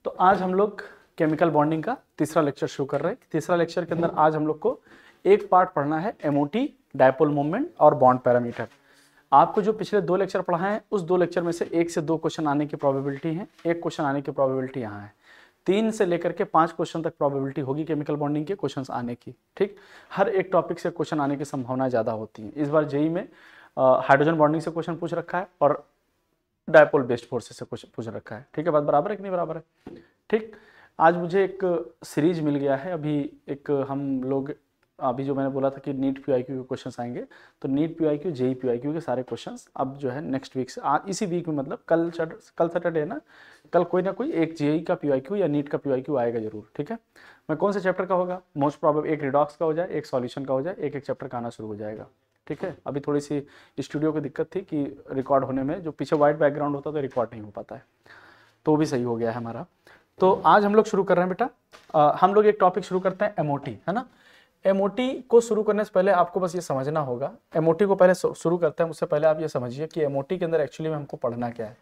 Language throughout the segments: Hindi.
तो आज हम लोग केमिकल बॉन्डिंग का तीसरा लेक्चर शुरू कर रहे हैं। तीसरा लेक्चर के अंदर आज हम लोग को एक पार्ट पढ़ना है एमओटी, डायपोल मोमेंट और बॉन्ड पैरामीटर। आपको जो पिछले दो लेक्चर पढ़ाए हैं उस दो लेक्चर में से एक से दो क्वेश्चन आने की प्रोबेबिलिटी है, एक क्वेश्चन आने की प्रोबेबिलिटी यहाँ है। 3 से लेकर के 5 क्वेश्चन तक प्रोबेबिलिटी होगी केमिकल बॉन्डिंग के क्वेश्चंस आने की। ठीक, हर एक टॉपिक से क्वेश्चन आने की संभावना ज़्यादा होती है। इस बार जेई में हाइड्रोजन बॉन्डिंग से क्वेश्चन पूछ रखा है और डायपोल बेस्ड फोर्सेस से क्वेश्चन पूछ रखा है। ठीक है, बात बराबर है कि नहीं बराबर है? ठीक, आज मुझे एक सीरीज मिल गया है। अभी एक हम लोग अभी जो मैंने बोला था कि नीट पीआईक्यू के क्वेश्चंस आएंगे, तो नीट पीआईक्यू जेई पीआईक्यू के सारे क्वेश्चंस अब जो है नेक्स्ट वीक से इसी वीक में, मतलब कल सैटरडे है ना, कल कोई ना कोई एक जेई का पीआईक्यू या नीट का पीआईक्यू आएगा जरूर। ठीक है, मैं कौन से चैप्टर का होगा? मोस्ट प्रॉब्लम एक रिडॉक्स का हो जाए, एक सॉल्यूशन का हो जाए, एक एक चैप्टर का आना शुरू हो जाएगा। ठीक है, अभी थोड़ी सी स्टूडियो की दिक्कत थी कि रिकॉर्ड होने में जो पीछे वाइट बैकग्राउंड होता तो रिकॉर्ड नहीं हो पाता है, तो वो भी सही हो गया है हमारा। तो आज हम लोग शुरू कर रहे हैं बेटा, हम लोग एक टॉपिक शुरू करते हैं एमओटी, है ना। एमओटी को शुरू करने से पहले आपको बस ये समझना होगा, एमओटी को पहले शुरू करते हैं उससे पहले आप ये समझिए कि एमओटी के अंदर एक्चुअली में हमको पढ़ना क्या है।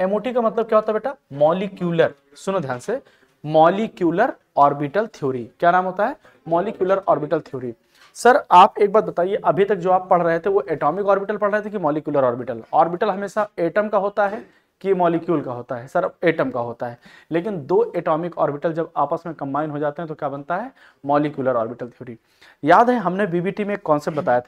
एमओटी का मतलब क्या होता है बेटा? मॉलिक्यूलर, सुनो ध्यान से, मॉलिक्यूलर ऑर्बिटल थ्योरी। क्या नाम होता है? Molecular orbital theory. सर आप एक बात बताइए, अभी तक जो आप पढ़ रहे थे वो एटॉमिक ऑर्बिटल पढ़ रहे थे कि मॉलिक्यूलर ऑर्बिटल? ऑर्बिटल हमेशा एटम का होता है कि मॉलिक्यूल का होता है? सर एटम का होता है, लेकिन दो एटॉमिक ऑर्बिटल जब आपस में कंबाइन हो जाते हैं तो क्या बनता है? Molecular orbital theory. याद है हमने बीबीटी में एक कॉन्सेप्ट बताया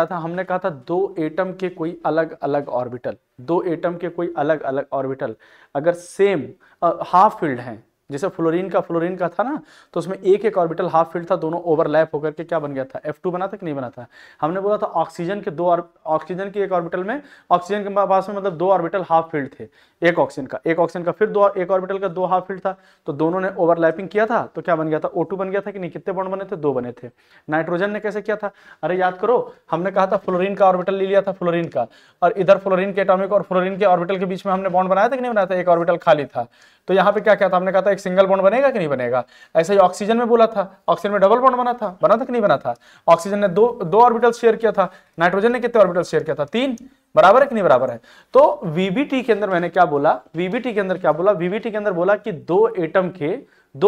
था, हमने कहा था दो एटम के कोई अलग अलग ऑर्बिटल, दो एटम के कोई अलग अलग ऑर्बिटल अगर सेम हाफ फील्ड हैं, जैसे फ्लोरीन का था ना, तो उसमें एक एक ऑर्बिटल हाफ फील्ड था, दोनों ओवरलैप होकर के क्या बन गया था? F2 बना था कि नहीं बना था? हमने बोला था ऑक्सीजन की एक ऑर्बिटल में, ऑक्सीजन के पास में मतलब दो ऑर्बिटल हाफ फील्ड थे, एक ऑक्सीजन का फिर एक ऑर्बिटल का दो हाफ फील्ड था, तो दोनों ने ओवरलैपिंग किया था, तो क्या बन गया था? O2 बन गया था कि नहीं? कितने बॉन्ड बने थे? 2 बने थे। नाइट्रोजन ने कैसे किया था? अरे याद करो, हमने कहा था फ्लोरीन का ऑर्बिटल ले लिया था, फ्लोरीन का, और इधर फ्लोरीन के एटॉमिक और फ्लोरीन के ऑर्बिटल के बीच में हमने बॉन्ड बनाया था कि नहीं बनाया था? एक ऑर्बिटल खाली था, तो यहाँ पे क्या था? हमने कहा था एक सिंगल बॉन्ड बनेगा कि नहीं बनेगा? ऐसा ही ऑक्सीजन में बोला था, ऑक्सीजन में डबल बॉन्ड बना था कि नहीं बना था? ऑक्सीजन ने दो ऑर्बिटल शेयर किया था, नाइट्रोजन ने कितने ऑर्बिटल शेयर किया था? 3। बराबर है कि नहीं बराबर है? तो वीबीटी के अंदर मैंने क्या बोला? वीबीटी के अंदर बोला कि दो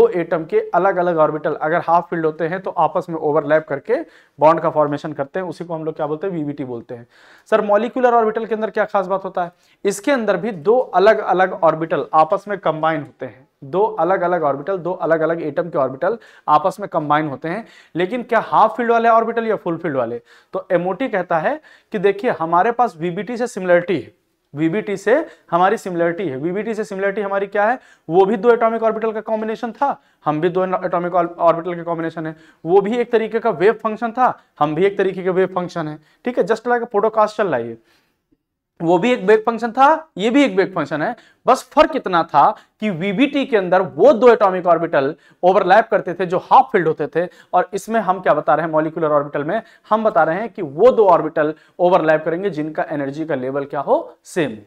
एटम के अलग अलग ऑर्बिटल अगर हाफ फील्ड होते हैं तो आपस में ओवरलैप करके बॉन्ड का फॉर्मेशन करते हैं, उसी को हम लोग क्या बोलते हैं? वीबीटी बोलते हैं। सर मॉलिक्यूलर ऑर्बिटल के अंदर क्या खास बात होता है? इसके अंदर भी दो अलग अलग ऑर्बिटल आपस में कंबाइन होते हैं, दो अलग अलग एटम के ऑर्बिटल आपस में कंबाइन होते हैं, लेकिन क्या हाफ फील्ड वाले ऑर्बिटल या फुल फील्ड वाले? तो एमओटी कहता है कि देखिए हमारे पास वीबीटी से सिमिलरिटी है, वीबीटी से हमारी सिमिलरिटी हमारी क्या है? वो भी दो एटॉमिक ऑर्बिटल का कॉम्बिनेशन था, हम भी दो एटॉमिक ऑर्बिटल के कॉम्बिनेशन है, वो भी एक तरीके का वेव फंक्शन था, हम भी एक तरीके का वेव फंक्शन है। ठीक है, जस्ट लाइक पॉडकास्ट चल रहा है, वो भी एक वेव फंक्शन था, ये भी एक वेव फंक्शन है। बस फर्क इतना था कि वीबीटी के अंदर वो दो एटॉमिक ऑर्बिटल ओवरलैप करते थे जो हाफ फील्ड होते थे, और इसमें हम क्या बता रहे हैं? मॉलिक्यूलर ऑर्बिटल में हम बता रहे हैं कि वो दो ऑर्बिटल ओवरलैप करेंगे जिनका एनर्जी का लेवल क्या हो? सेम।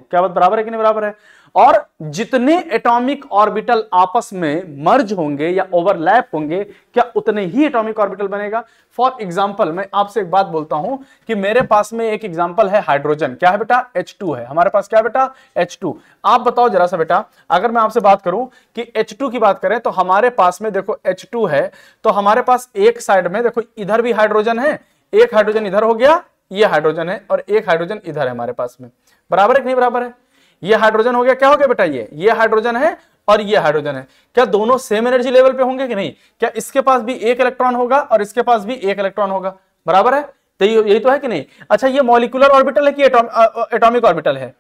क्या बात बराबर है कि नहीं बराबर है? और जितने एटॉमिक ऑर्बिटल आपस में मर्ज होंगे या ओवरलैप होंगे, क्या उतने ही एटॉमिक ऑर्बिटल बनेगा? फॉर एग्जांपल मैं आपसे एक बात बोलता हूं कि मेरे पास में एक एग्जांपल है हाइड्रोजन, क्या है बेटा? H2 है हमारे पास। क्या बेटा? H2। आप बताओ जरा सा बेटा, अगर मैं आपसे बात करूं कि H2 की बात करें तो हमारे पास में देखो H2 है, तो हमारे पास एक साइड में देखो इधर भी हाइड्रोजन है, एक हाइड्रोजन इधर हो गया, ये हाइड्रोजन है, और एक हाइड्रोजन इधर है हमारे पास में। बराबर है कि नहीं बराबर है? ये हाइड्रोजन हो गया, क्या हो गया बेटा? ये हाइड्रोजन है और ये हाइड्रोजन है। क्या दोनों सेम एनर्जी लेवल पे होंगे कि नहीं? क्या इसके पास भी एक इलेक्ट्रॉन होगा और इसके पास भी एक इलेक्ट्रॉन होगा? बराबर है? तो यही तो है कि नहीं? अच्छा, ये मॉलिक्यूलर ऑर्बिटल है कि एटॉमिक ऑर्बिटल है?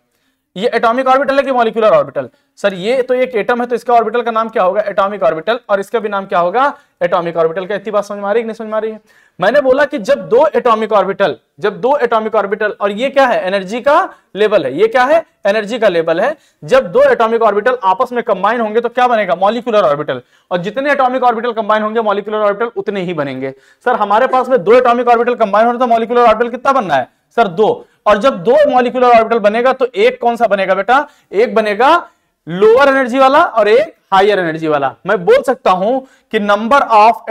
ये एटॉमिक ऑर्बिटल है कि मॉलिक्यूलर ऑर्बिटल? सर ये तो एक एटम है, तो इसका ऑर्बिटल का नाम क्या होगा? एटॉमिक ऑर्बिटल, और इसका भी नाम क्या होगा? Atomic orbital. क्या इतनी बात समझ में आ रही है कि नहीं समझ में आ रही है? मैंने बोला कि जब दो एटॉमिक ऑर्बिटल, और ये क्या है? एनर्जी का लेवल है। ये क्या है? एनर्जी का लेवल है। जब दो एटॉमिक ऑर्बिटल आपस में कंबाइन होंगे तो क्या बनेगा? Molecular orbital. और जितने एटॉमिक ऑर्बिटल कंबाइन होंगे मॉलिक्यूलर ऑर्बिटल उतने ही बनेंगे। सर हमारे पास में दो एटॉमिक ऑर्बिटल कंबाइन होने तो मॉलिक्यूलर ऑर्बिटल कितना बनना है? सर 2। और जब दो मॉलिक्यूलर ऑर्बिटल बनेगा तो एक कौन सा बनेगा बेटा? एक बनेगा लोअर एनर्जी वाला और एक हायर एनर्जी वाला। मैं बोल सकता हूं कि number of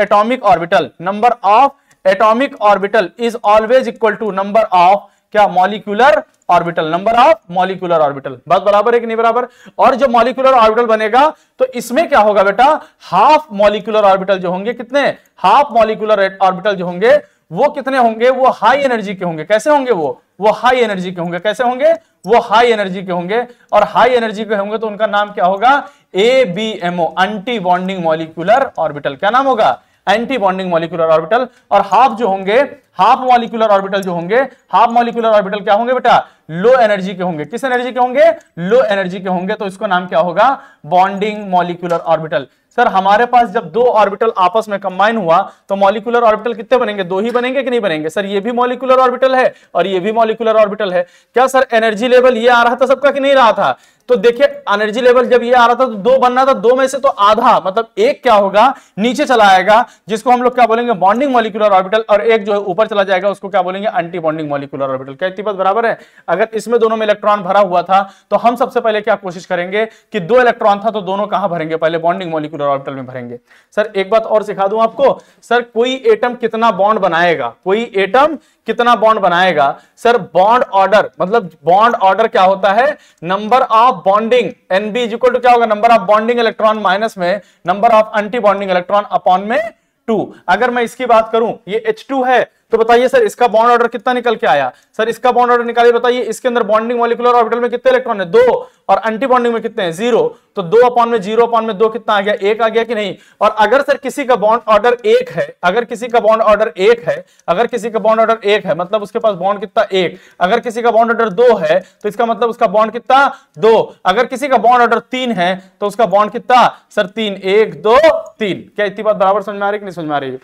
atomic orbital is always equal to number of क्या, molecular orbital, number of molecular orbital. बात बराबर है कि नहीं बराबर। और जब मॉलिक्यूलर ऑर्बिटल बनेगा तो इसमें क्या होगा बेटा, हाफ मॉलिक्यूलर ऑर्बिटल जो होंगे, कितने, हाफ मॉलिक्यूलर ऑर्बिटल जो होंगे वो कितने होंगे, वो हाई एनर्जी के होंगे। कैसे होंगे वो हाई एनर्जी के होंगे। कैसे होंगे, वो हाई एनर्जी के होंगे। और हाई एनर्जी के होंगे तो उनका नाम क्या होगा, ABMO, anti bonding molecular orbital. क्या नाम होगा, एंटी बॉन्डिंग मॉलिक्यूलर ऑर्बिटल। और हाफ जो होंगे, हाफ मॉलिक्यूलर ऑर्बिटल जो होंगे, हाफ मॉलिक्यूलर ऑर्बिटल क्या होंगे बेटा, लो एनर्जी के होंगे। किस एनर्जी के होंगे, लो एनर्जी के होंगे। तो इसको नाम क्या होगा, बॉन्डिंग मॉलिक्यूलर ऑर्बिटल। सर हमारे पास जब दो ऑर्बिटल आपस में कंबाइन हुआ तो मॉलिक्यूलर ऑर्बिटल कितने बनेंगे, दो ही बनेंगे कि नहीं बनेंगे। सर ये भी मॉलिक्यूलर ऑर्बिटल है और ये भी मॉलिक्यूलर ऑर्बिटल है। क्या सर एनर्जी लेवल ये आ रहा था सबका कि नहीं रहा था। तो देखिए एनर्जी लेवल जब ये आ रहा था तो दो बनना था, दो में से तो आधा मतलब एक क्या होगा, नीचे चला आएगा, जिसको हम लोग क्या बोलेंगे, बॉन्डिंग मॉलिक्यूलर ऑर्बिटल। और एक जो है ऊपर चला जाएगा उसको क्या बोलेंगे, एंटी बॉन्डिंग मॉलिक्यूलर ऑर्बिटल। क्या इतनी बात बराबर है। अगर इसमें दोनों में इलेक्ट्रॉन भरा हुआ था तो हम सबसे पहले क्या कोशिश करेंगे कि दो इलेक्ट्रॉन था तो दोनों कहां भरेंगे, पहले बॉन्डिंग मॉलिक्यूलर ऑर्बिटल में भरेंगे। सर एक बात और सिखा दूं आपको, सर कोई एटम कितना बॉन्ड बनाएगा, कोई एटम कितना बॉन्ड बनाएगा। सर बॉन्ड ऑर्डर, मतलब बॉन्ड ऑर्डर क्या होता है, number of bonding, NB equal to क्या होगा, number of bonding electron minus में number of anti bonding electron upon में 2। अगर मैं इसकी बात करूं, ये H2 है तो बताइए सर इसका बॉन्ड ऑर्डर कितना निकल के आया। सर इसका बॉन्ड ऑर्डर निकालिए, बताइए इसके अंदर बॉन्डिंग मॉलिक्यूलर ऑर्बिटल में कितने इलेक्ट्रॉन है, 2, और एंटी बॉन्डिंग में कितने हैं, 0। तो 2 अपॉन में 0 अपॉन में 2 कितना आ गया, 1 आ गया कि नहीं। और अगर सर किसी का बॉन्ड ऑर्डर 1 है, अगर किसी का बॉन्ड ऑर्डर 1 है, अगर किसी का बॉन्ड ऑर्डर 1 है मतलब उसके पास बॉन्ड कितना, 1। अगर किसी का बॉन्ड ऑर्डर 2 है तो इसका मतलब उसका बॉन्ड कितना, 2। अगर किसी का बॉन्ड ऑर्डर 3 है तो उसका बॉन्ड कितना, सर 3, 1 2 3। क्या इतनी बात बराबर समझ में आ रही है कि नहीं समझ में आ रही है।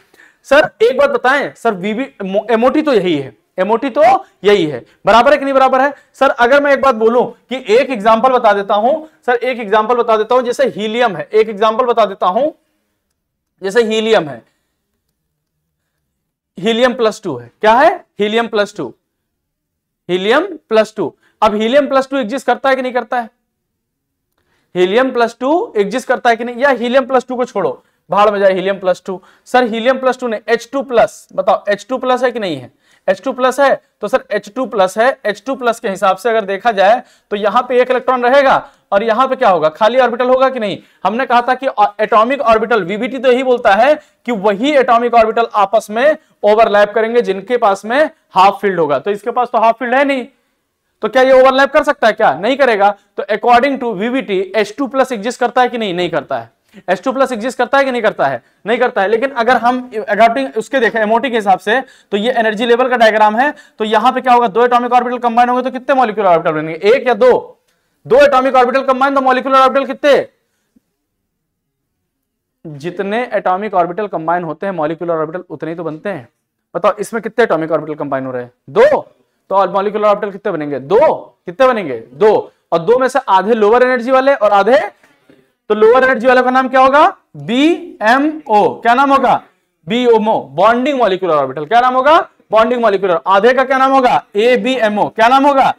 सर एक बात बताएं, सर एमओटी तो यही है, एमओटी तो यही है, बराबर है कि नहीं बराबर है। सर अगर मैं एक बात बोलूं कि एक एग्जांपल बता देता हूं, सर एक एग्जांपल बता देता हूं, जैसे हीलियम है, एक एग्जांपल बता देता हूं, जैसे हीलियम है, हीलियम +2 है। क्या है, हीलियम +2, हीलियम +2। अब हीलियम +2 एग्जिस्ट करता है कि नहीं करता है, हीलियम +2 एग्जिस्ट करता है कि नहीं, या हीलियम +2 को छोड़ो, भाड़ में जाए हीलियम +2। सर हीलियम +2 ने H2+, बताओ H2+ है कि नहीं है, H2+ है। तो सर H2+ है, H2+ के हिसाब से अगर देखा जाए तो यहां पे एक इलेक्ट्रॉन रहेगा और यहां पे क्या होगा, खाली ऑर्बिटल होगा कि नहीं। हमने कहा था कि एटॉमिक ऑर्बिटल, वीबीटी तो यही बोलता है कि वही एटॉमिक ऑर्बिटल आपस में ओवरलैप करेंगे जिनके पास में हाफ फील्ड होगा। तो इसके पास तो हाफ फील्ड है नहीं, तो क्या ये ओवरलैप कर सकता है, क्या नहीं करेगा। तो according to VBT H2+ exist करता है कि नहीं, नहीं करता है। H2+ एग्जिस्ट करता है कि नहीं करता है, नहीं करता है। लेकिन अगर हम अकॉर्डिंग उसके देखें एमओटी के हिसाब से, तो ये एनर्जी लेवल का डायग्राम है। तो यहां पे क्या होगा, दो एटॉमिक ऑर्बिटल कंबाइन होंगे तो कितने मॉलिक्यूलर ऑर्बिटल बनेंगे, एक या दो, दो एटॉमिक ऑर्बिटल कंबाइन तो मॉलिक्यूलर ऑर्बिटल कितने, जितने एटॉमिक ऑर्बिटल कंबाइन होते हैं मॉलिक्यूलर ऑर्बिटल उतने ही तो बनते हैं। बताओ इसमें कितने एटॉमिक ऑर्बिटल कंबाइन हो रहे हैं, 2। तो मॉलिक्यूलर ऑर्बिटल कितने बनेंगे, 2। कितने बनेंगे, 2। और 2 में से आधे लोअर एनर्जी वाले और आधे, तो लोअर एनर्जी वाले का नाम क्या होगा, BMO। क्या नाम होगा, BMO, बॉन्डिंग मॉलिक्यूलर ऑर्बिटल। क्या नाम होगा, बॉन्डिंग मॉलिक्यूलर। आधे का क्या नाम होगा, ABMO। क्या नाम होगा।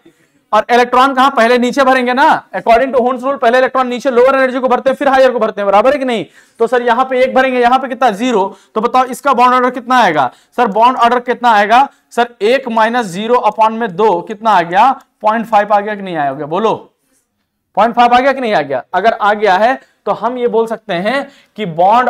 और इलेक्ट्रॉन कहां, पहले नीचे भरेंगे ना, अकॉर्डिंग टू हुन्स रूल पहले इलेक्ट्रॉन नीचे लोअर एनर्जी को भरते हैं फिर हायर को भरते हैं, बराबर है कि नहीं। तो सर यहां पे 1 भरेंगे, यहां पे कितना, 0। तो बताओ इसका बॉन्ड ऑर्डर कितना आएगा, सर बॉन्ड ऑर्डर कितना आएगा, सर 1 - 0 अपॉन में 2 कितना आ गया, 0.5 आ गया कि नहीं आया, बोलो 0.5 आ गया कि नहीं आ गया। अगर आ गया है तो हम ये बोल सकते हैं कि बॉन्ड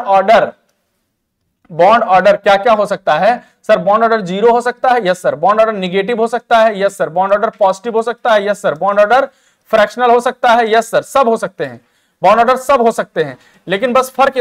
ऑर्डर क्या क्या हो सकता है। सर बॉन्ड ऑर्डर 0 हो सकता है, yes sir. Bond order negative हो सकता है, yes sir. Bond order positive हो सकता है, yes sir. Bond order fractional हो सकता है, यस सर। सब हो सकते हैं, बॉन्ड ऑर्डर सब हो सकते हैं। लेकिन बस फर्क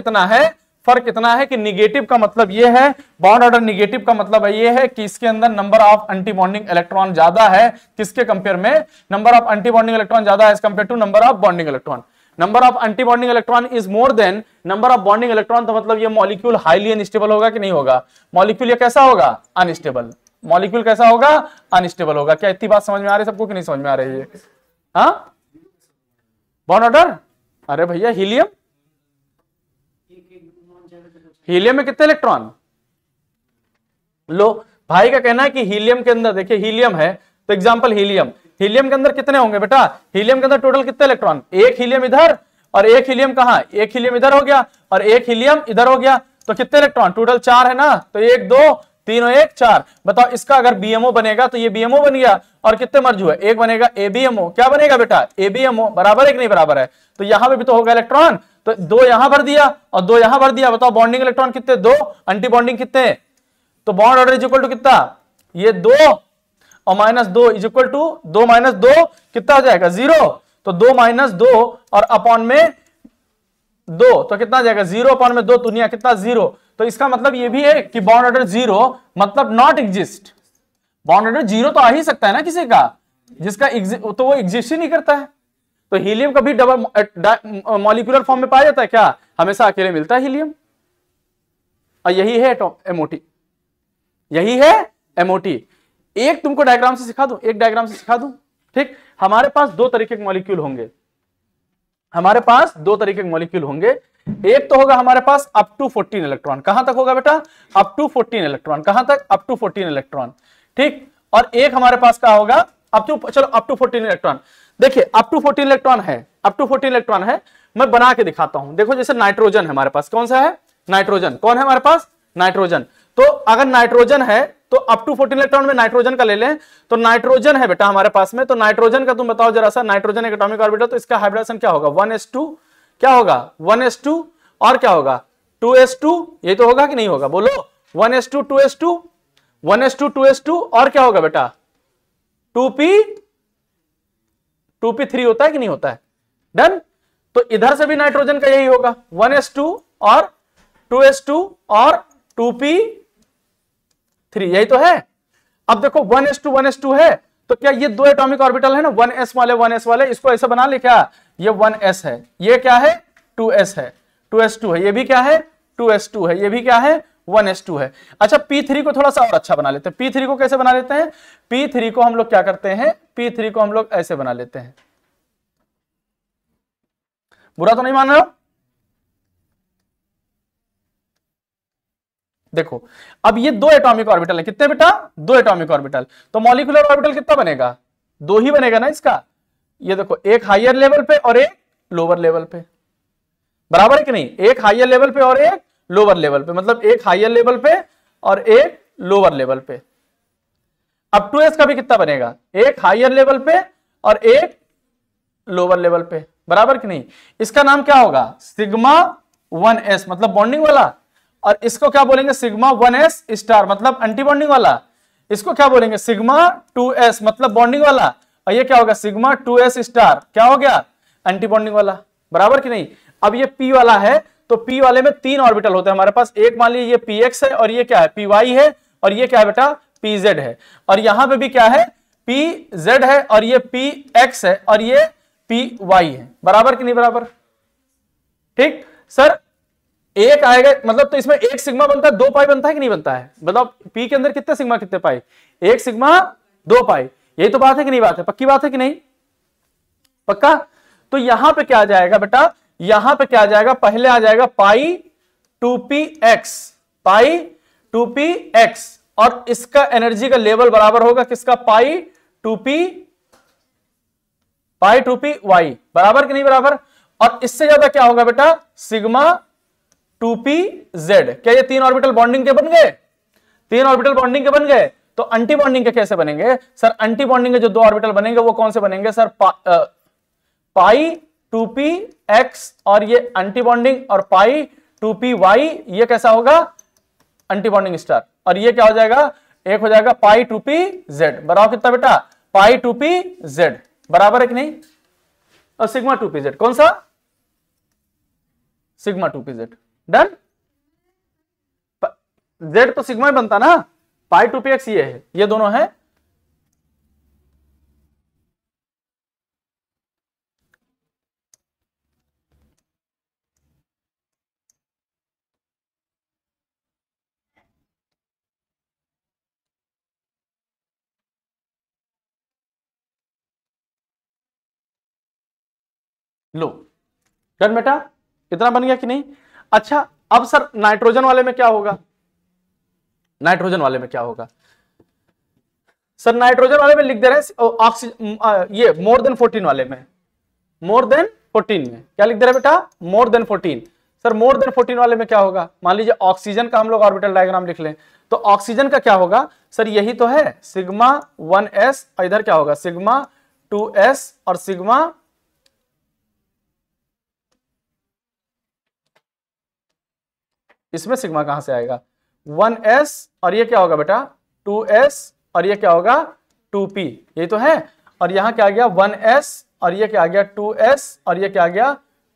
इतना है कि निगेटिव का मतलब ये है, बॉन्ड ऑर्डर निगेटिव का मतलब ये है कि इसके अंदर number of anti bonding electron ज्यादा है, किसके कंपेयर में, number of anti bonding electron ज्यादा है as compare to number of bonding electron. Number of anti bonding electron is more than number of bonding electron. तो मतलब ये मॉलिक्यूल हाईली अनस्टेबल होगा कि नहीं होगा, मॉलिक्यूल ये कैसा होगा, अनस्टेबल। मॉलिक्यूल कैसा होगा, अनस्टेबल होगा। क्या इतनी बात समझ में आ रही है सबको कि नहीं समझ में आ रही है। हाँ बॉन्ड ऑर्डर, अरे भैया हीलियम में कितने इलेक्ट्रॉन, लो भाई का कहना है कि हीलियम के अंदर, देखिए हीलियम है तो एग्जांपल हीलियम के अंदर कितने होंगे बेटा, हीलियम के अंदर टोटल कितने इलेक्ट्रॉन, एक हीलियम इधर और एक हीलियम कहां, एक हीलियम इधर हो गया और एक हीलियम इधर हो गया, तो कितने इलेक्ट्रॉन, टोटल 4 है ना। तो 1 2 3 और 1 4। बताओ इसका अगर बीएमओ बनेगा तो ये बीएमओ बन गया, और कितने मर्ज हुए, एक बनेगा एबीएमओ। क्या बनेगा बेटा, एबीएमओ। बराबर है कि नहीं बराबर है, तो यहां पे भी तो होगा इलेक्ट्रॉन, तो 2 यहां भर दिया और 2 यहां भर दिया। बताओ बॉन्डिंग इलेक्ट्रॉन कितने, 2, एंटी बॉन्डिंग कितने, तो bond order is equal to कितना, ये 2 और -2 इज इक्वल टू 2 - 2 कितना हो जाएगा 0, तो 2 - 2 और अपॉन में 2 तो कितना आ जाएगा 0 अपॉन में 2 दुनिया कितना 0। तो इसका मतलब ये भी है कि बॉन्ड ऑर्डर 0 मतलब नॉट एग्जिस्ट। बॉन्ड ऑर्डर 0 तो आ ही सकता है ना किसी का, जिसका तो वो एग्जिस्ट ही नहीं करता है। तो हीलियम कभी डबल मॉलिक्यूलर फॉर्म में पाया जाता है क्या, हमेशा अकेले मिलता है हीलियम। और यही है एमओटी, यही है एमओटी। एक तुमको डायग्राम से सिखा दूं, एक डायग्राम से सिखा दूं, ठीक। हमारे पास 2 तरीके के मॉलिक्यूल होंगे, हमारे पास 2 तरीके के मॉलिक्यूल होंगे। एक तो होगा हमारे पास अप टू 14 इलेक्ट्रॉन, कहां तक होगा बेटा, अप टू 14 इलेक्ट्रॉन, कहां तक, अप टू 14 इलेक्ट्रॉन, ठीक। और एक हमारे पास क्या होगा अप टू, चलो अप टू 14 इलेक्ट्रॉन। देखिए अप टू 14 इलेक्ट्रॉन है, अप टू 14 इलेक्ट्रॉन है, मैं बना के दिखाता हूं। देखो जैसे नाइट्रोजन है हमारे पास, कौन सा है, नाइट्रोजन। कौन है हमारे पास, नाइट्रोजन। तो अगर नाइट्रोजन है तो अप टू 14 इलेक्ट्रॉन में नाइट्रोजन का ले लें, तो नाइट्रोजन है बेटा हमारे पास में, तो नाइट्रोजन का तुम बताओ जरा सा, नाइट्रोजन एक एटॉमिक ऑर्बिटल, तो इसका हाइब्रिडेशन क्या होगा 1s2, क्या होगा 1s2, और क्या होगा 2s2, ये तो होगा कि नहीं होगा, बोलो 1s2 2s2, 1s2 2s2, और क्या होगा बेटा 2p3 होता है कि नहीं होता है, डन। तो इधर से भी नाइट्रोजन का यही होगा 1s2 और 2s2 और 2p3, यही तो है। अब देखो 1s2 1s2 है, तो क्या ये 2 एटॉमिक ऑर्बिटल है ना, 1s वाले 1s वाले, इसको ऐसे बना ले क्या, ये 1s है, ये क्या है 2s है, 2s2 है, ये भी क्या है 2s2 है, ये भी क्या है 1s2 है। अच्छा p3 को थोड़ा सा और अच्छा बना लेते हैं। p3 को कैसे बना लेते हैं, p3 को हम लोग क्या करते हैं, p3 को हम लोग ऐसे बना लेते हैं। बुरा तो नहीं मान रहे हो, देखो अब ये 2 एटॉमिक ऑर्बिटल है, कितने बेटा 2 एटॉमिक ऑर्बिटल, तो मॉलिक्यूलर ऑर्बिटल कितना बनेगा 2 ही बनेगा ना इसका। ये देखो एक हायर लेवल पे और एक लोअर लेवल पे, बराबर है कि नहीं, एक हायर लेवल पे और एक लोअर लेवल पे, मतलब एक हायर लेवल पे और एक लोअर लेवल पे। अब 2s का भी कितना बनेगा, एक हायर लेवल पे और एक लोअर लेवल पे, बराबर कि नहीं। इसका नाम क्या होगा सिग्मा 1s मतलब बॉन्डिंग वाला, और इसको क्या बोलेंगे सिग्मा 1s स्टार मतलब एंटी बॉन्डिंग वाला। इसको क्या बोलेंगे सिग्मा 2s मतलब बॉन्डिंग वाला, और ये क्या होगा सिग्मा 2s स्टार, क्या हो गया एंटी बॉन्डिंग वाला, बराबर कि नहीं। अब ये p वाला है, तो p वाले में 3 ऑर्बिटल होते हैं हमारे पास, एक मान लीजिए ये px है, और ये क्या है py है, और ये क्या है बेटा pz है, और यहां पे भी क्या है pz है, और ये px है, और ये py है, बराबर कि नहीं बराबर, ठीक। सर एक आएगा मतलब, तो इसमें एक सिग्मा बनता है 2 पाई बनता है कि नहीं बनता है, बताओ p के अंदर कितने सिग्मा कितने पाई, 1 सिग्मा 2 पाई, यही तो बात है कि नहीं बात है, पक्की बात है कि नहीं, पक्का। तो यहां पे क्या आ जाएगा बेटा, यहां पे क्या आ जाएगा, पहले आ जाएगा पाई 2px, पाई 2px, और इसका एनर्जी का लेवल बराबर होगा किसका पाई 2py, बराबर कि नहीं बराबर। और इससे ज्यादा क्या होगा बेटा सिग्मा 2pz। क्या ये 3 ऑर्बिटल बॉन्डिंग के बन गए, 3 ऑर्बिटल बॉन्डिंग के बन गए। तो एंटी बॉन्डिंग के कैसे बनेंगे सर, एंटी बॉन्डिंग के जो 2 ऑर्बिटल बनेंगे वो कौन से बनेंगे सर, पाई 2px और ये एंटी बॉन्डिंग, और पाई 2py ये कैसा होगा एंटी बॉन्डिंग स्टार, और ये क्या हो जाएगा, एक हो जाएगा पाई 2pz, बराबर कितना बेटा पाई 2pz, बराबर है कि नहीं। और सिग्मा 2pz कौन सा, सिग्मा 2pz, डन। z तो सिग्मा ही बनता ना, पाई 2px ये है, ये दोनों है। लो डन बेटा, इतना बन गया कि नहीं। अच्छा अब सर नाइट्रोजन वाले में क्या होगा, नाइट्रोजन वाले में क्या होगा सर, नाइट्रोजन वाले में लिख दे रहे हैं ऑक्सीजन, ये मोर देन 14 वाले में, मोर देन 14 में क्या लिख दे रहे हैं बेटा, more than 14। Sir more than 14 वाले में क्या होगा? मान लीजिए ऑक्सीजन का हम लोग ऑर्बिटल डायग्राम लिख लें, तो ऑक्सीजन का क्या होगा सर? यही तो है सिग्मा 1s, और इधर क्या होगा सिग्मा 2s, और सिग्मा इसमें सिग्मा कहां से आएगा? 1s, और ये क्या होगा बेटा 2s, और ये क्या होगा 2p, यही तो है। और यहां क्या आ गया 1s, और ये क्या आ गया 2s, और ये क्या आ गया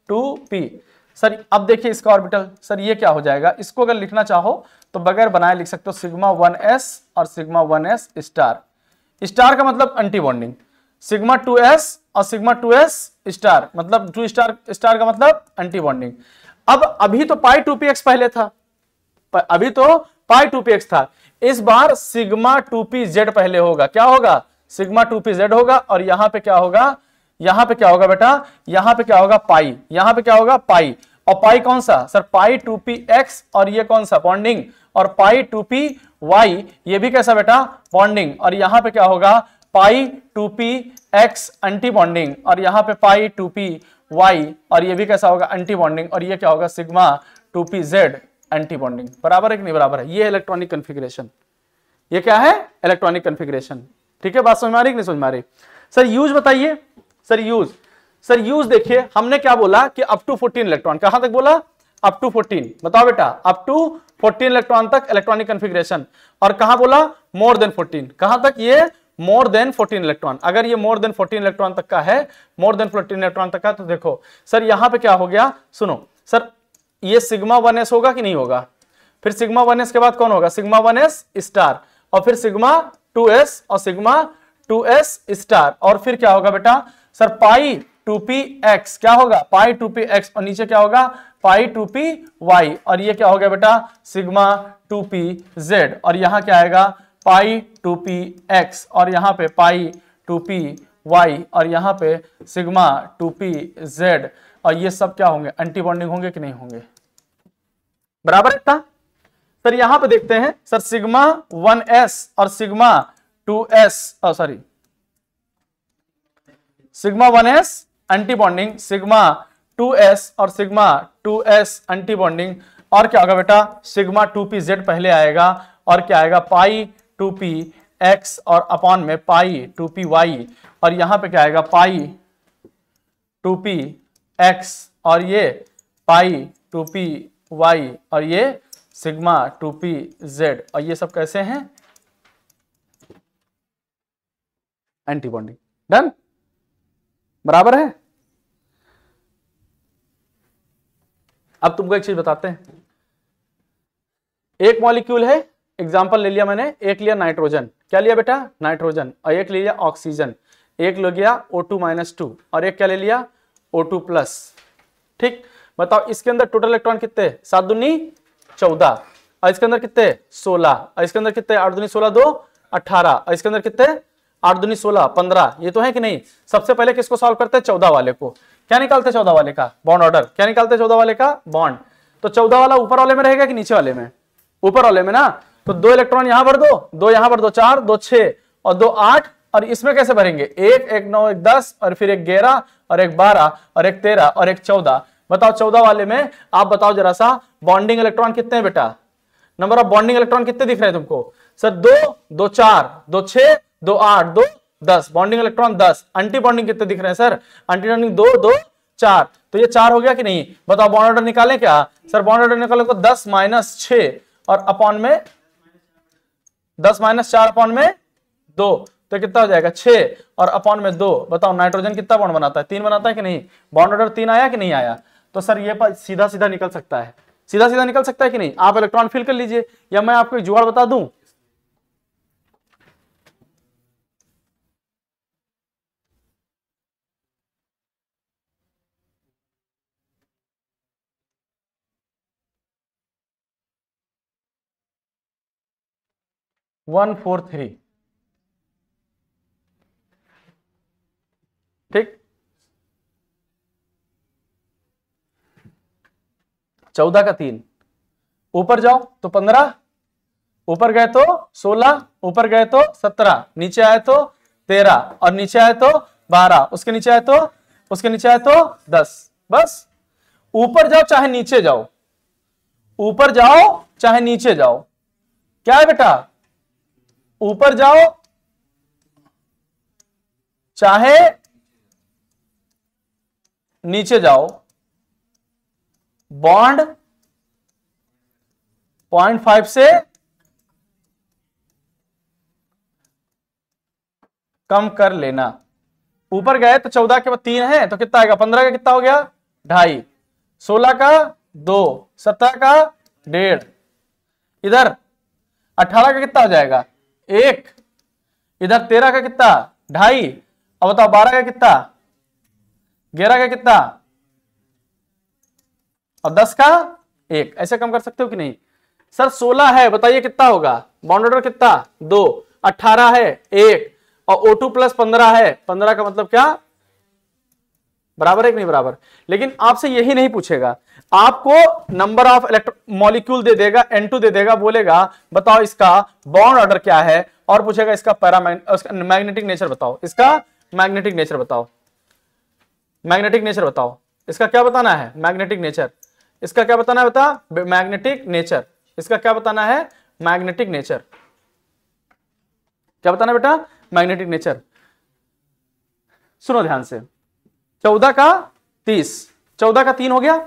2p। सर अब देखिए इसका ऑर्बिटल, सर ये क्या हो जाएगा? इसको अगर लिखना चाहो तो बगैर बनाए लिख सकते हो सिग्मा 1s और सिग्मा 1s स्टार। स्टार का मतलब एंटी बॉन्डिंग, सिग्मा 2s और सिग्मा 2s स्टार मतलब 2 स्टार, स्टार का मतलब एंटी बॉन्डिंग। अब अभी तो पाई 2px पहले था, अभी तो पाई 2px था, इस बार सिग्मा 2pz पहले होगा। क्या होगा? सिग्मा 2pz होगा। और यहां पे क्या होगा? यहां पे क्या होगा बेटा? यहां पे क्या होगा पाई, यहां पे क्या होगा पाई। और पाई कौन सा सर? पाई 2px, और ये कौन सा बॉन्डिंग, और पाई 2py ये भी कैसा बेटा बॉन्डिंग। और यहां पे क्या होगा पाई 2px एंटी बॉन्डिंग, और यहां पे पाई 2py, और ये भी कैसा होगा एंटी बॉन्डिंग। और ये क्या होगा सिग्मा 2pz एंटी बॉन्डिंग। बराबर है कि नहीं बराबर है? ये इलेक्ट्रॉनिक कन्फिग्रेशन, ये क्या है इलेक्ट्रॉनिक कन्फिग्रेशन। ठीक है, बात समझ में आ रही कि नहीं समझ में आ रही? सर यूज बताइए। सर यूज, सर यूज देखिए हमने क्या बोला कि अप टू 14 इलेक्ट्रॉन, कहां तक बोला? Up to 14। बताओ बेटा अप टू 14 इलेक्ट्रॉन तक इलेक्ट्रॉनिक कन्फिग्रेशन। और कहां बोला मोर देन 14, कहां तक? ये मोर देन 14 इलेक्ट्रॉन। अगर ये मोर देन 14 इलेक्ट्रॉन तक का है, मोर देन 14 इलेक्ट्रॉन तक का, तो देखो सर यहां पे क्या हो गया, सुनो सर ये सिग्मा 1s होगा कि नहीं होगा? फिर सिग्मा 1s के बाद कौन होगा? सिग्मा 1s स्टार, और फिर सिग्मा 2s और सिग्मा 2s स्टार, और फिर क्या होगा बेटा सर पाई 2px, क्या होगा पाई 2px, और नीचे क्या होगा पाई 2py, और ये क्या हो गया बेटा सिग्मा 2pz, और यहां क्या आएगा पाई 2px, और यहां पे पाई 2py, और यहां पे सिग्मा 2pz, और ये सब क्या होंगे एंटी बॉन्डिंग होंगे कि नहीं होंगे? बराबर है इतना? सर यहां पे देखते हैं सर सिग्मा 1s और sigma 2s, sorry sigma 1s anti bonding, sigma 2s और सिग्मा 2s एंटी बॉन्डिंग, और क्या होगा बेटा सिग्मा 2pz पहले आएगा, और क्या आएगा पाई 2px, और अपॉन में पाई 2py, और यहां पे क्या आएगा पाई 2px, और ये पाई 2py, और ये सिग्मा 2pz, और ये सब कैसे हैं एंटी बॉन्डिंग। डन? बराबर है? अब तुमको एक चीज बताते हैं, एक मॉलिक्यूल है, एग्जांपल ले लिया मैंने, एक लिया नाइट्रोजन, क्या लिया बेटा नाइट्रोजन, और एक ले लिया ऑक्सीजन, एक ले गया O2-2, और एक क्या ले लिया O2+। ठीक, बताओ इसके अंदर टोटल इलेक्ट्रॉन कितने? 7 दूनी 14, और इसके अंदर कितने 16, और इसके अंदर कितने 8 दूनी 16 2 18, और इसके अंदर कितने 8 दूनी 16 15, ये तो है कि नहीं? सबसे पहले किसको सॉल्व करते हैं? 14 वाले को। क्या निकालते हैं 14 वाले का? Bond order. क्या निकालते हैं 14 वाले का? बॉन्ड। तो 14 वाला ऊपर वाले में रहेगा कि नीचे वाले में? ऊपर वाले में ना। तो 2 इलेक्ट्रॉन यहां भर दो, 2 यहां भर दो, 4 2 6 और 2 8, और इसमें कैसे भरेंगे? 1 1 9 1 10, और फिर 1 11 और 1 12 और 1 13 और 1 14। बताओ 14 वाले में आप बताओ जरा सा बॉन्डिंग इलेक्ट्रॉन कितने हैं बेटा? नंबर ऑफ बॉन्डिंग इलेक्ट्रॉन कितने दिख रहे हैं तुमको? Sir 2 2 4 2 6 2 8 2 10, bonding electron 10। Anti bonding कितने दिख रहे हैं सर? एंटी बॉन्डिंग 2 2 4, तो ये 4 हो गया कि नहीं? बताओ बॉन्ड ऑर्डर निकालें क्या? सर बॉन्ड ऑर्डर निकालो तो 10 - 6 और अपॉन में 10 - 4 अपॉन में 2, तो कितना हो जाएगा 6 और अपॉन में 2। बताओ नाइट्रोजन कितना बॉन्ड बनाता है? 3 बनाता है कि नहीं? बॉन्ड ऑर्डर 3 आया कि नहीं आया? तो सर ये सीधा सीधा निकल सकता है, सीधा सीधा निकल सकता है कि नहीं? आप इलेक्ट्रॉन फिल कर लीजिए, या मैं आपको एक जुगाड़ बता दूं। वन 4 3, ठीक, 14 का 3, ऊपर जाओ तो 15, ऊपर गए तो 16, ऊपर गए तो 17, नीचे आए तो 13, और नीचे आए तो 12, उसके नीचे आए तो 10। बस ऊपर जाओ चाहे नीचे जाओ, ऊपर जाओ चाहे नीचे जाओ, क्या है बेटा, ऊपर जाओ चाहे नीचे जाओ, बॉन्ड 0.5 से कम कर लेना। ऊपर गए तो 14 के बाद 3 है तो कितना आएगा, 15 का कितना हो गया 2.5, 16 का 2, 17 का 1.5, इधर 18 का कितना हो जाएगा 1, इधर 13 का कितना 2.5, अब बताओ 12 का कितना, 11 का कितना और 10 का 1। ऐसे कम कर सकते हो कि नहीं सर? 16 है, बताइए कितना होगा, बॉन्ड ऑर्डर कितना 2, 18 है 1 और O2 प्लस 15 है, 15 का मतलब क्या, बराबर है कि नहीं बराबर। लेकिन आपसे यही नहीं पूछेगा, आपको नंबर ऑफ मॉलिक्यूल दे देगा, N2 दे देगा, बोलेगा बताओ इसका बॉन्ड ऑर्डर क्या है, और पूछेगा इसका मैग्नेटिक नेचर बताओ, इसका मैग्नेटिक नेचर बताओ, मैग्नेटिक नेचर बताओ, इसका क्या बताना है मैग्नेटिक नेचर, इसका क्या बताना है बता, मैग्नेटिक नेचर, इसका क्या बताना है मैग्नेटिक नेचर, क्या बताना है बेटा मैग्नेटिक नेचर। सुनो ध्यान से, 14 का 30, 14 का 3 हो गया,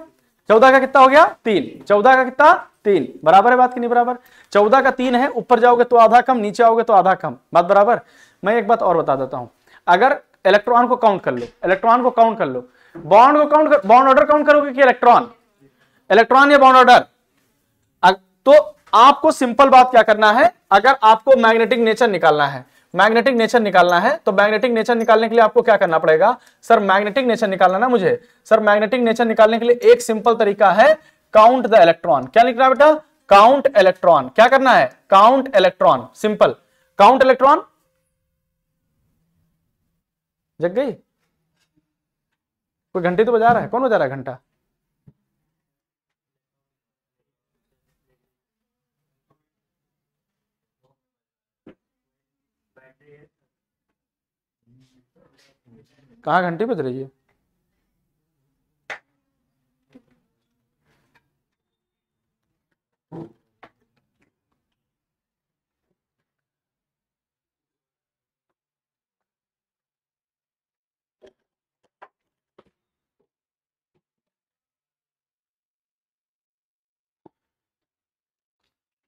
14 का कितना हो गया 3, 14 का कितना 3, बराबर है बात कि नहीं बराबर। 14 का 3 है, ऊपर जाओगे तो आधा कम, नीचे आओगे तो आधा कम, बात बराबर। मैं एक बात और बता देता हूं, अगर इलेक्ट्रॉन को काउंट कर लो, इलेक्ट्रॉन को काउंट कर लो, बॉन्ड को काउंट कर, बॉन्ड ऑर्डर काउंट करोगे कि इलेक्ट्रॉन, इलेक्ट्रॉन या बॉन्ड ऑर्डर, तो आपको सिंपल बात क्या करना है, अगर आपको मैग्नेटिक नेचर निकालना है, मैग्नेटिक नेचर निकालना है तो मैग्नेटिक नेचर निकालने के लिए आपको क्या करना पड़ेगा, सर मैग्नेटिक नेचर निकालना ना मुझे, सर मैग्नेटिक नेचर निकालने के लिए एक सिंपल तरीका है, काउंट द इलेक्ट्रॉन। क्या लिखना है बेटा, काउंट इलेक्ट्रॉन, क्या करना है count electron, simple count electron. जग गई, कोई घंटी तो बजा रहा है, कौन बजा रहा है घंटा, कहां घंटी बज रही है,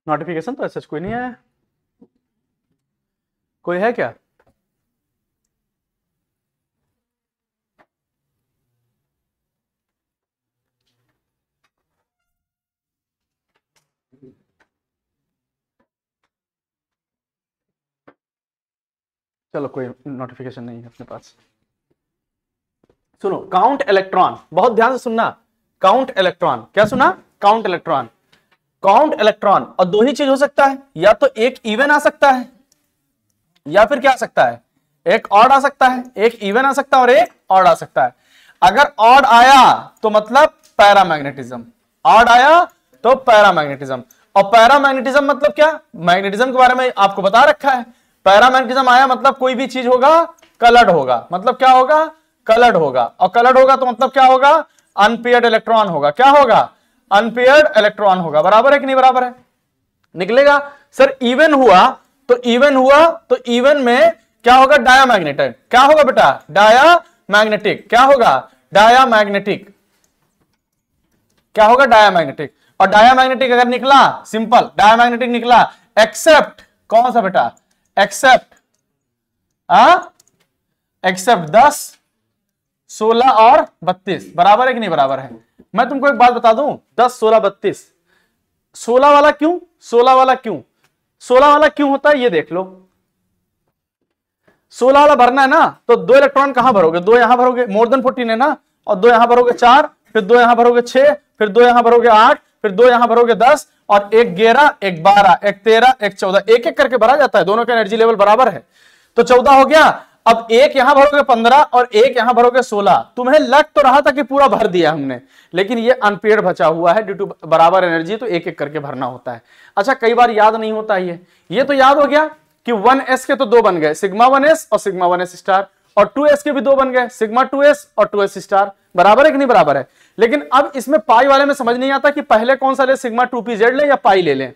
नोटिफिकेशन तो ऐसा कोई नहीं आया, कोई है क्या, चलो कोई नोटिफिकेशन नहीं है अपने पास। सुनो, काउंट इलेक्ट्रॉन, बहुत ध्यान से सुनना, काउंट इलेक्ट्रॉन, क्या सुना, काउंट इलेक्ट्रॉन, काउंट इलेक्ट्रॉन। और दो ही चीज हो सकता है, या तो एक इवन आ सकता है या फिर क्या आ सकता है, एक ऑड आ सकता है, एक इवन आ सकता है और एक ऑड आ सकता है। अगर ऑड आया तो मतलब पैरामैग्नेटिज्म, ऑड आया तो पैरामैग्नेटिज्म। और पैरामैग्नेटिज्म मतलब क्या, मैग्नेटिज्म के बारे में आपको बता रखा है, पैरामैग्नेटिज्म आया मतलब कोई भी चीज होगा कलर्ड होगा, मतलब क्या होगा कलर्ड होगा, और कलर्ड होगा तो मतलब क्या होगा अनपेयर्ड इलेक्ट्रॉन होगा, क्या होगा अनपेयर्ड इलेक्ट्रॉन होगा, बराबर है कि नहीं बराबर है, निकलेगा। सर इवन हुआ तो इवन हुआ तो इवन में क्या होगा डायामैग्नेटिक, क्या होगा बेटा डायामैग्नेटिक, क्या होगा डायामैग्नेटिक, क्या होगा डायामैग्नेटिक। और डायामैग्नेटिक अगर निकला सिंपल डायामैग्नेटिक निकला, एक्सेप्ट कौन सा बेटा, एक्सेप्ट एक्सेप्ट 10, 16 और 32, बराबर है कि नहीं बराबर है। मैं तुमको एक बात बता दूं, 10, 16, 32, 16 वाला क्यों, 16 वाला क्यों, 16 वाला क्यों होता है ये देख लो। 16 वाला भरना है ना तो 2 इलेक्ट्रॉन कहां भरोगे, 2 यहां भरोगे, मोर देन 14 है ना, और 2 यहां भरोगे 4, फिर 2 यहां भरोगे 6, फिर 2 यहां भरोगे 8, फिर 2 यहां भरोगे 10, और एक 11, एक 12, एक 13, एक 14, एक एक करके भरा जाता है, दोनों का एनर्जी लेवल बराबर है तो 14 हो गया। अब एक यहां भरोगे 15 और एक यहां भरोगे 16, तुम्हें लग तो रहा था कि पूरा भर दिया हमने, लेकिन ये अनपेयर्ड बचा हुआ है ड्यू टू बराबर एनर्जी, तो एक एक करके भरना होता है। अच्छा कई बार याद नहीं होता ये तो याद हो गया कि 1s के तो 2 बन गए, सिग्मा 1s और सिग्मा 1s स्टार, और 2s के भी 2 बन गए, सिग्मा 2s और 2s स्टार, बराबर है कि नहीं बराबर है। लेकिन अब इसमें पाई वाले में समझ नहीं आता कि पहले कौन सा ले, सिग्मा 2pz ले या पाई ले लें।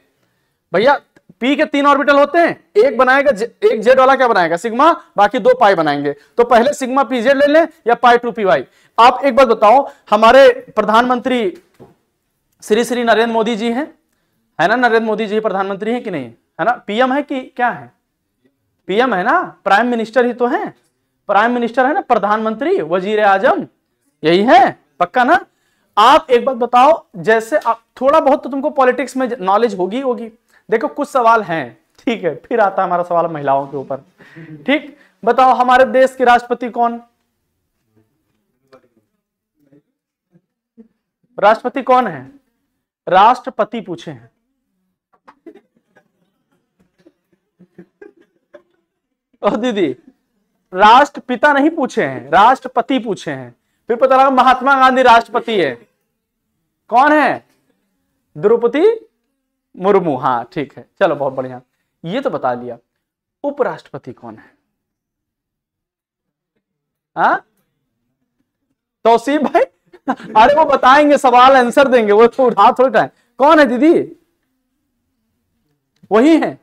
भैया पी के 3 ऑर्बिटल होते हैं, एक बनाएगा एक जेड वाला क्या बनाएगा सिग्मा, बाकी 2 पाई बनाएंगे। तो पहले सिग्मा pz ले लें या पाई 2py। आप एक बात बताओ, हमारे प्रधानमंत्री श्री श्री नरेंद्र मोदी जी हैं, है ना, नरेंद्र मोदी जी प्रधानमंत्री हैं कि नहीं, है ना, पीएम है कि क्या है, पीएम है ना, प्राइम मिनिस्टर ही तो है, प्राइम मिनिस्टर है ना, प्रधानमंत्री वजीर आजम यही है, पक्का ना। आप एक बात बताओ, जैसे आप थोड़ा बहुत तो तुमको पॉलिटिक्स में नॉलेज होगी। देखो कुछ सवाल हैं, ठीक है, फिर आता है हमारा सवाल महिलाओं के ऊपर। ठीक, बताओ हमारे देश के राष्ट्रपति कौन, राष्ट्रपति कौन है, राष्ट्रपति पूछे हैं। ओ दीदी, राष्ट्रपिता नहीं पूछे हैं, राष्ट्रपति पूछे हैं। फिर पता लगा महात्मा गांधी राष्ट्रपति है, कौन है, द्रौपदी मुर्मू। हाँ ठीक है, चलो बहुत बढ़िया, ये तो बता दिया। उपराष्ट्रपति कौन है, हाँ तौसीफ भाई, अरे वो बताएंगे, सवाल आंसर देंगे, वो तो उठा थोड़ा है। कौन है दीदी, वही है,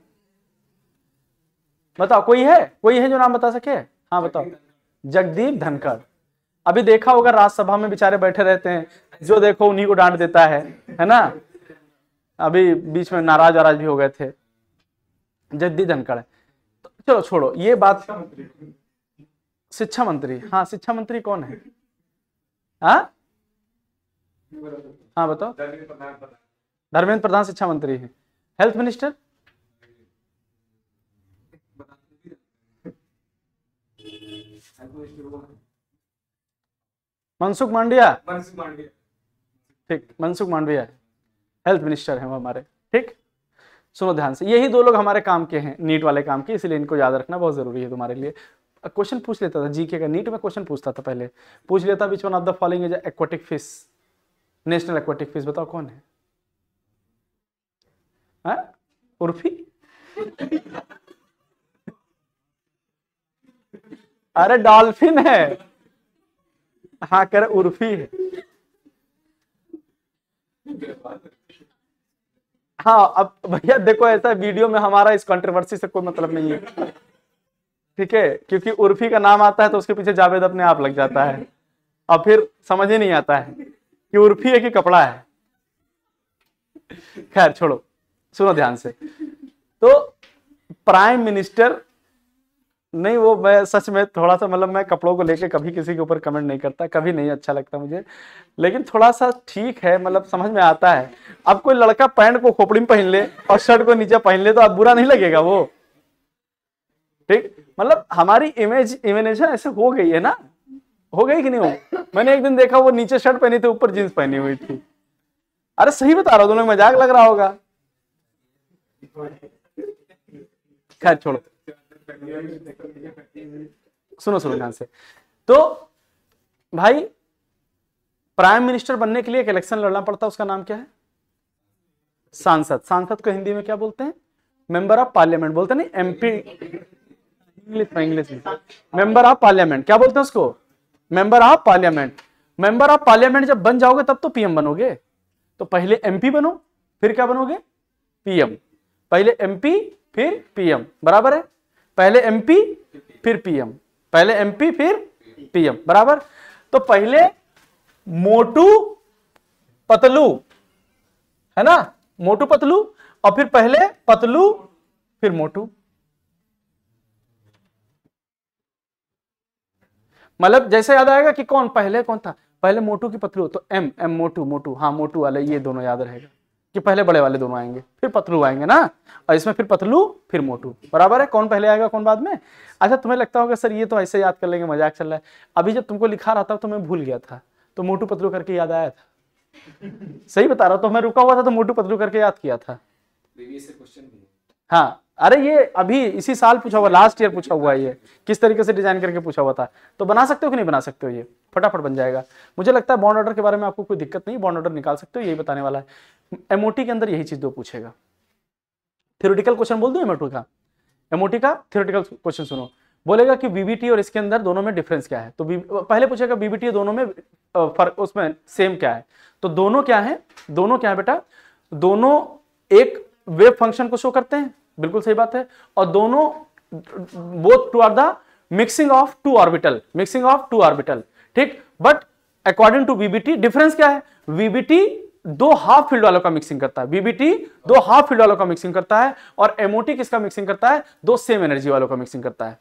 बताओ कोई है जो नाम बता सके। हाँ बताओ, जगदीप धनखड़। अभी देखा होगा राज्यसभा में बेचारे बैठे रहते हैं, जो देखो उन्हीं को डांट देता है ना। अभी बीच में नाराज भी हो गए थे, जगदीप धनखड़ है। तो चलो छोड़ो ये बात। शिक्षा मंत्री, हाँ शिक्षा मंत्री कौन है, हाँ बताओ, धर्मेंद्र प्रधान शिक्षा मंत्री है। हेल्थ मिनिस्टर, मनसुख मांडविया, ठीक, मनसुख मांडविया हेल्थ मिनिस्टर है वो हमारे। ठीक, सुनो ध्यान से, यही 2 लोग हमारे काम के हैं, नीट वाले काम के, इसलिए इनको याद रखना बहुत जरूरी है तुम्हारे लिए। क्वेश्चन पूछ लेता था जीके का, नीट में क्वेश्चन पूछता था, पहले पूछ लेता which one of the following is aquatic fish, national aquatic fish, बताओ कौन है, उर्फी। अरे डॉल्फिन है, हाँ कह रहे उर्फी है। हाँ अब भैया देखो, ऐसा वीडियो में हमारा इस कंट्रोवर्सी से कोई मतलब नहीं है, ठीक है, क्योंकि उर्फी का नाम आता है तो उसके पीछे जावेद अपने आप लग जाता है, और फिर समझ ही नहीं आता है कि उर्फी है कि कपड़ा है। खैर छोड़ो, सुनो ध्यान से। तो प्राइम मिनिस्टर नहीं, वो मैं सच में थोड़ा सा मतलब मैं कपड़ों को लेके कभी किसी के ऊपर कमेंट नहीं करता, कभी नहीं अच्छा लगता मुझे, लेकिन थोड़ा सा ठीक है, मतलब समझ में आता है। अब कोई लड़का पैंट को खोपड़ी में पहन ले और शर्ट को नीचे पहन ले तो अब बुरा नहीं लगेगा वो, ठीक, मतलब हमारी इमेजिनेशन ऐसे हो गई है ना, हो गई कि नहीं हो। मैंने एक दिन देखा वो नीचे शर्ट पहनी थी, ऊपर जींस पहनी हुई थी। अरे सही बता रहा हूं, दोनों मजाक लग रहा होगा। खैर छोड़ो, सुनो ध्यान से। तो भाई प्राइम मिनिस्टर बनने के लिए एक इलेक्शन लड़ना पड़ता है, उसका नाम क्या है, सांसद। सांसद को हिंदी में क्या बोलते हैं, मेंबर ऑफ पार्लियामेंट बोलते हैं, नहीं एमपी, इंग्लिश में मेंबर ऑफ पार्लियामेंट क्या बोलते हैं उसको, member of parliament. Member of parliament जब बन जाओगे तब तो पीएम बनोगे। तो पहले एमपी बनो, फिर क्या बनोगे, पीएम। पहले एमपी फिर पीएम, बराबर है, पहले एमपी फिर पीएम, पहले एमपी फिर पीएम, बराबर। तो पहले मोटू पतलू, है ना, मोटू पतलू, और फिर पहले पतलू फिर मोटू। मतलब जैसे याद आएगा कि कौन पहले कौन था, पहले मोटू की पतलू, तो एम मोटू, हाँ मोटू वाले, ये दोनों याद रहेगा कि पहले बड़े वाले दोनों आएंगे, फिर पतलू आएंगे ना, और इसमें फिर पतलू फिर मोटू, बराबर है। कौन पहले आएगा कौन बाद में। अच्छा तुम्हें लगता होगा सर ये तो ऐसे याद कर लेंगे, मजाक चल रहा है। अभी जब तुमको लिखा रहा था तो मैं भूल गया था, तो मोटू पतलू करके याद आया था। सही बता रहा हूं, तो मैं रुका हुआ था तो मोटू पतलू करके याद किया था। हाँ अरे ये अभी इसी साल पूछा हुआ, लास्ट ईयर पूछा हुआ है, ये किस तरीके से डिजाइन करके पूछा हुआ था। तो बना सकते हो कि नहीं बना सकते हो, ये फटाफट बन जाएगा। मुझे लगता है बॉन्ड ऑर्डर के बारे में आपको कोई दिक्कत नहीं, बॉन्ड ऑर्डर निकाल सकते हो, यही बताने वाला है। एमओटी के अंदर यही चीज 2 पूछेगा। थ्योरेटिकल क्वेश्चन बोल दो एमओटी का, एमओटी का थ्योरेटिकल क्वेश्चन सुनो। बोलेगा कि बीबीटी और इसके अंदर दोनों में डिफरेंस क्या है, तो पहले पूछेगा बीबीटी दोनों में फर्क उसमें सेम क्या है, तो दोनों क्या है, दोनों क्या है बेटा, दोनों एक वेव फंक्शन को शो करते हैं, बिल्कुल सही बात है, और दोनों both two are the mixing of two orbital, mixing of two orbital, ठीक। But according to VBT difference क्या है, बीबीटी दो हाफ फील्ड वालों का मिक्सिंग करता है, बीबीटी दो हाफ फील्ड वालों का मिक्सिंग करता है, और एमओटी किसका मिक्सिंग करता है, दो सेम एनर्जी वालों का मिक्सिंग करता है,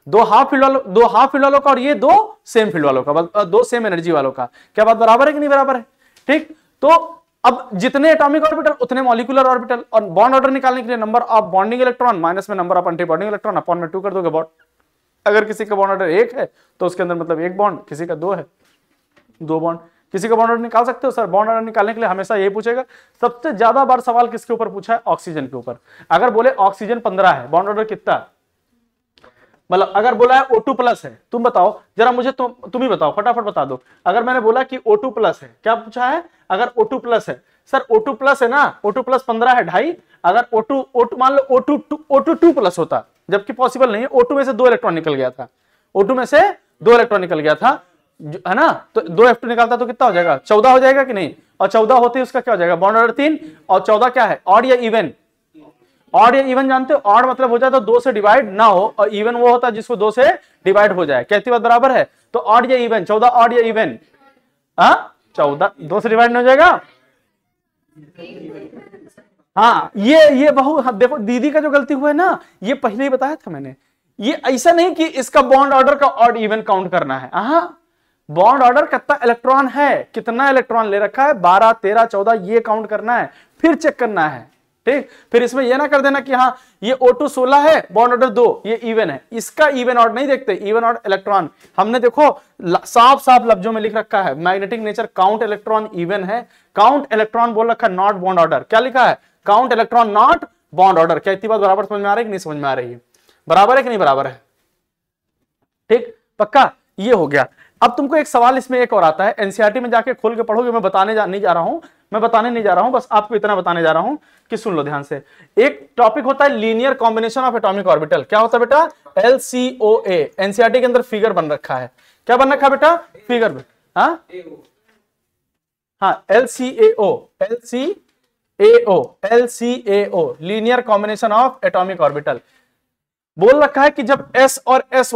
दो हाफ फील्ड वालों का, और ये दो सेम फील्ड वालों का, दो सेम एनर्जी वालों का। क्या बात बराबर है कि नहीं बराबर है, ठीक। तो अब जितने एटॉमिक ऑर्बिटल उतने मॉलिक्यूलर ऑर्बिटल, और बॉन्ड ऑर्डर निकालने के लिए number of bonding electron minus में number of anti bonding electron upon में 2 कर दोगे बॉन्ड। अगर किसी का बॉन्ड ऑर्डर 1 है तो उसके अंदर मतलब 1 बॉन्ड, किसी का 2 है 2 बॉन्ड। किसी का बॉन्ड ऑर्डर निकाल सकते हो सर, बॉन्ड ऑर्डर निकालने के लिए हमेशा यही पूछेगा। सबसे ज्यादा बार सवाल किसके ऊपर पूछा है, ऑक्सीजन के ऊपर। अगर बोले ऑक्सीजन 15 है, बॉन्ड ऑर्डर कितना, मतलब अगर बोला है O2+ है, तुम बताओ जरा मुझे, तुम ही बताओ, फटाफट बता दो। अगर मैंने बोला कि O2+ है, क्या पूछा है, अगर O2+ है, सर O2+ है ना, O2+ 15 है 2.5, अगर O2 मान लो O2 होता, जबकि पॉसिबल नहीं है, O2 में से 2 इलेक्ट्रॉन निकल गया था, O2 में से 2 इलेक्ट्रॉन निकल गया था, है ना, तो 2 F2 निकालता तो कितना हो जाएगा, 14 हो जाएगा कि नहीं, और 14 होते ही उसका क्या हो जाएगा, बॉन्ड ऑर्डर 3, और 14 क्या है, ऑड या इवन, ऑड या इवन जानते हो, ऑड मतलब हो जाए तो 2 से डिवाइड ना हो, और इवन वो होता है जिसको 2 से डिवाइड हो जाए। कहती बात बराबर है, तो ऑड या इवन, 14 ऑड या इवन, 14 2 से डिवाइड नहीं हो जाएगा। हाँ ये देखो दीदी का जो गलती हुआ है ना, ये पहले ही बताया था मैंने, ये ऐसा नहीं कि इसका बॉन्ड ऑर्डर का ऑड इवन काउंट करना है, बॉन्ड ऑर्डर कितना इलेक्ट्रॉन है, कितना इलेक्ट्रॉन ले रखा है, 12 13 14 ये काउंट करना है, फिर चेक करना है, ठीक। फिर इसमें यह ना कर देना कि हाँ ये O2 16 है, बॉन्ड ऑर्डर 2, ये इवन है, इसका इवन ऑड नहीं देखते, इवन ऑड इलेक्ट्रॉन हमने देखो साफ साफ लफ्जों में लिख रखा है, magnetic nature count electron even है, काउंट इलेक्ट्रॉन बोल रखा है नॉट बॉन्ड ऑर्डर, क्या लिखा है, count electron not bond order. क्या इतनी बात बराबर समझ में आ रही है कि नहीं समझ में आ रही है, बराबर है कि नहीं बराबर है, ठीक पक्का। ये हो गया। अब तुमको एक सवाल इसमें एक और आता है, एनसीईआरटी में जाके खोल के पढ़ोगे, मैं बताने नहीं जा रहा हूं, बस आपको इतना बताने जा रहा हूं कि सुन लो ध्यान से। एक टॉपिक होता है linear combination of atomic orbital, क्या होता है बेटा, LCOA। एनसीईआरटी के अंदर फिगर बन रखा है, क्या बन रखा है बेटा, figure, LCAO, linear combination of atomic orbital. बोल रखा है कि जब S और S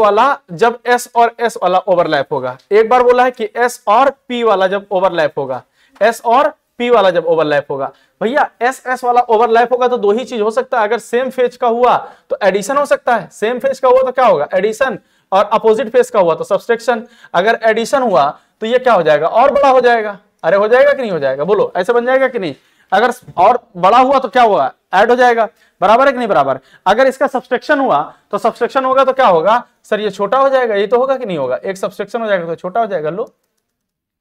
वाला ओवरलैप होगा, एक बार बोला है कि S और P वाला जब ओवरलैप होगा, S और P वाला जब ओवरलैप होगा, भैया S वाला ओवरलैप होगा तो 2 ही चीज हो सकता है, अगर सेम फेज का हुआ तो एडिशन हो सकता है, सेम फेज का हुआ तो क्या होगा, एडिशन, और अपोजिट फेज का हुआ तो सब्सट्रैक्शन। अगर एडिशन हुआ तो ये क्या हो जाएगा, और बड़ा हो जाएगा, अरे हो जाएगा कि नहीं हो जाएगा, बोलो ऐसे बन जाएगा कि नहीं, अगर और बड़ा हुआ तो क्या होगा, ऐड हो जाएगा, बराबर है कि नहीं बराबर। अगर इसका सब्सट्रैक्शन हुआ तो सब्सट्रैक्शन होगा तो क्या होगा, सर ये छोटा हो जाएगा, ये तो होगा कि नहीं होगा, एक सब्सट्रैक्शन हो जाएगा तो छोटा हो जाएगा, लो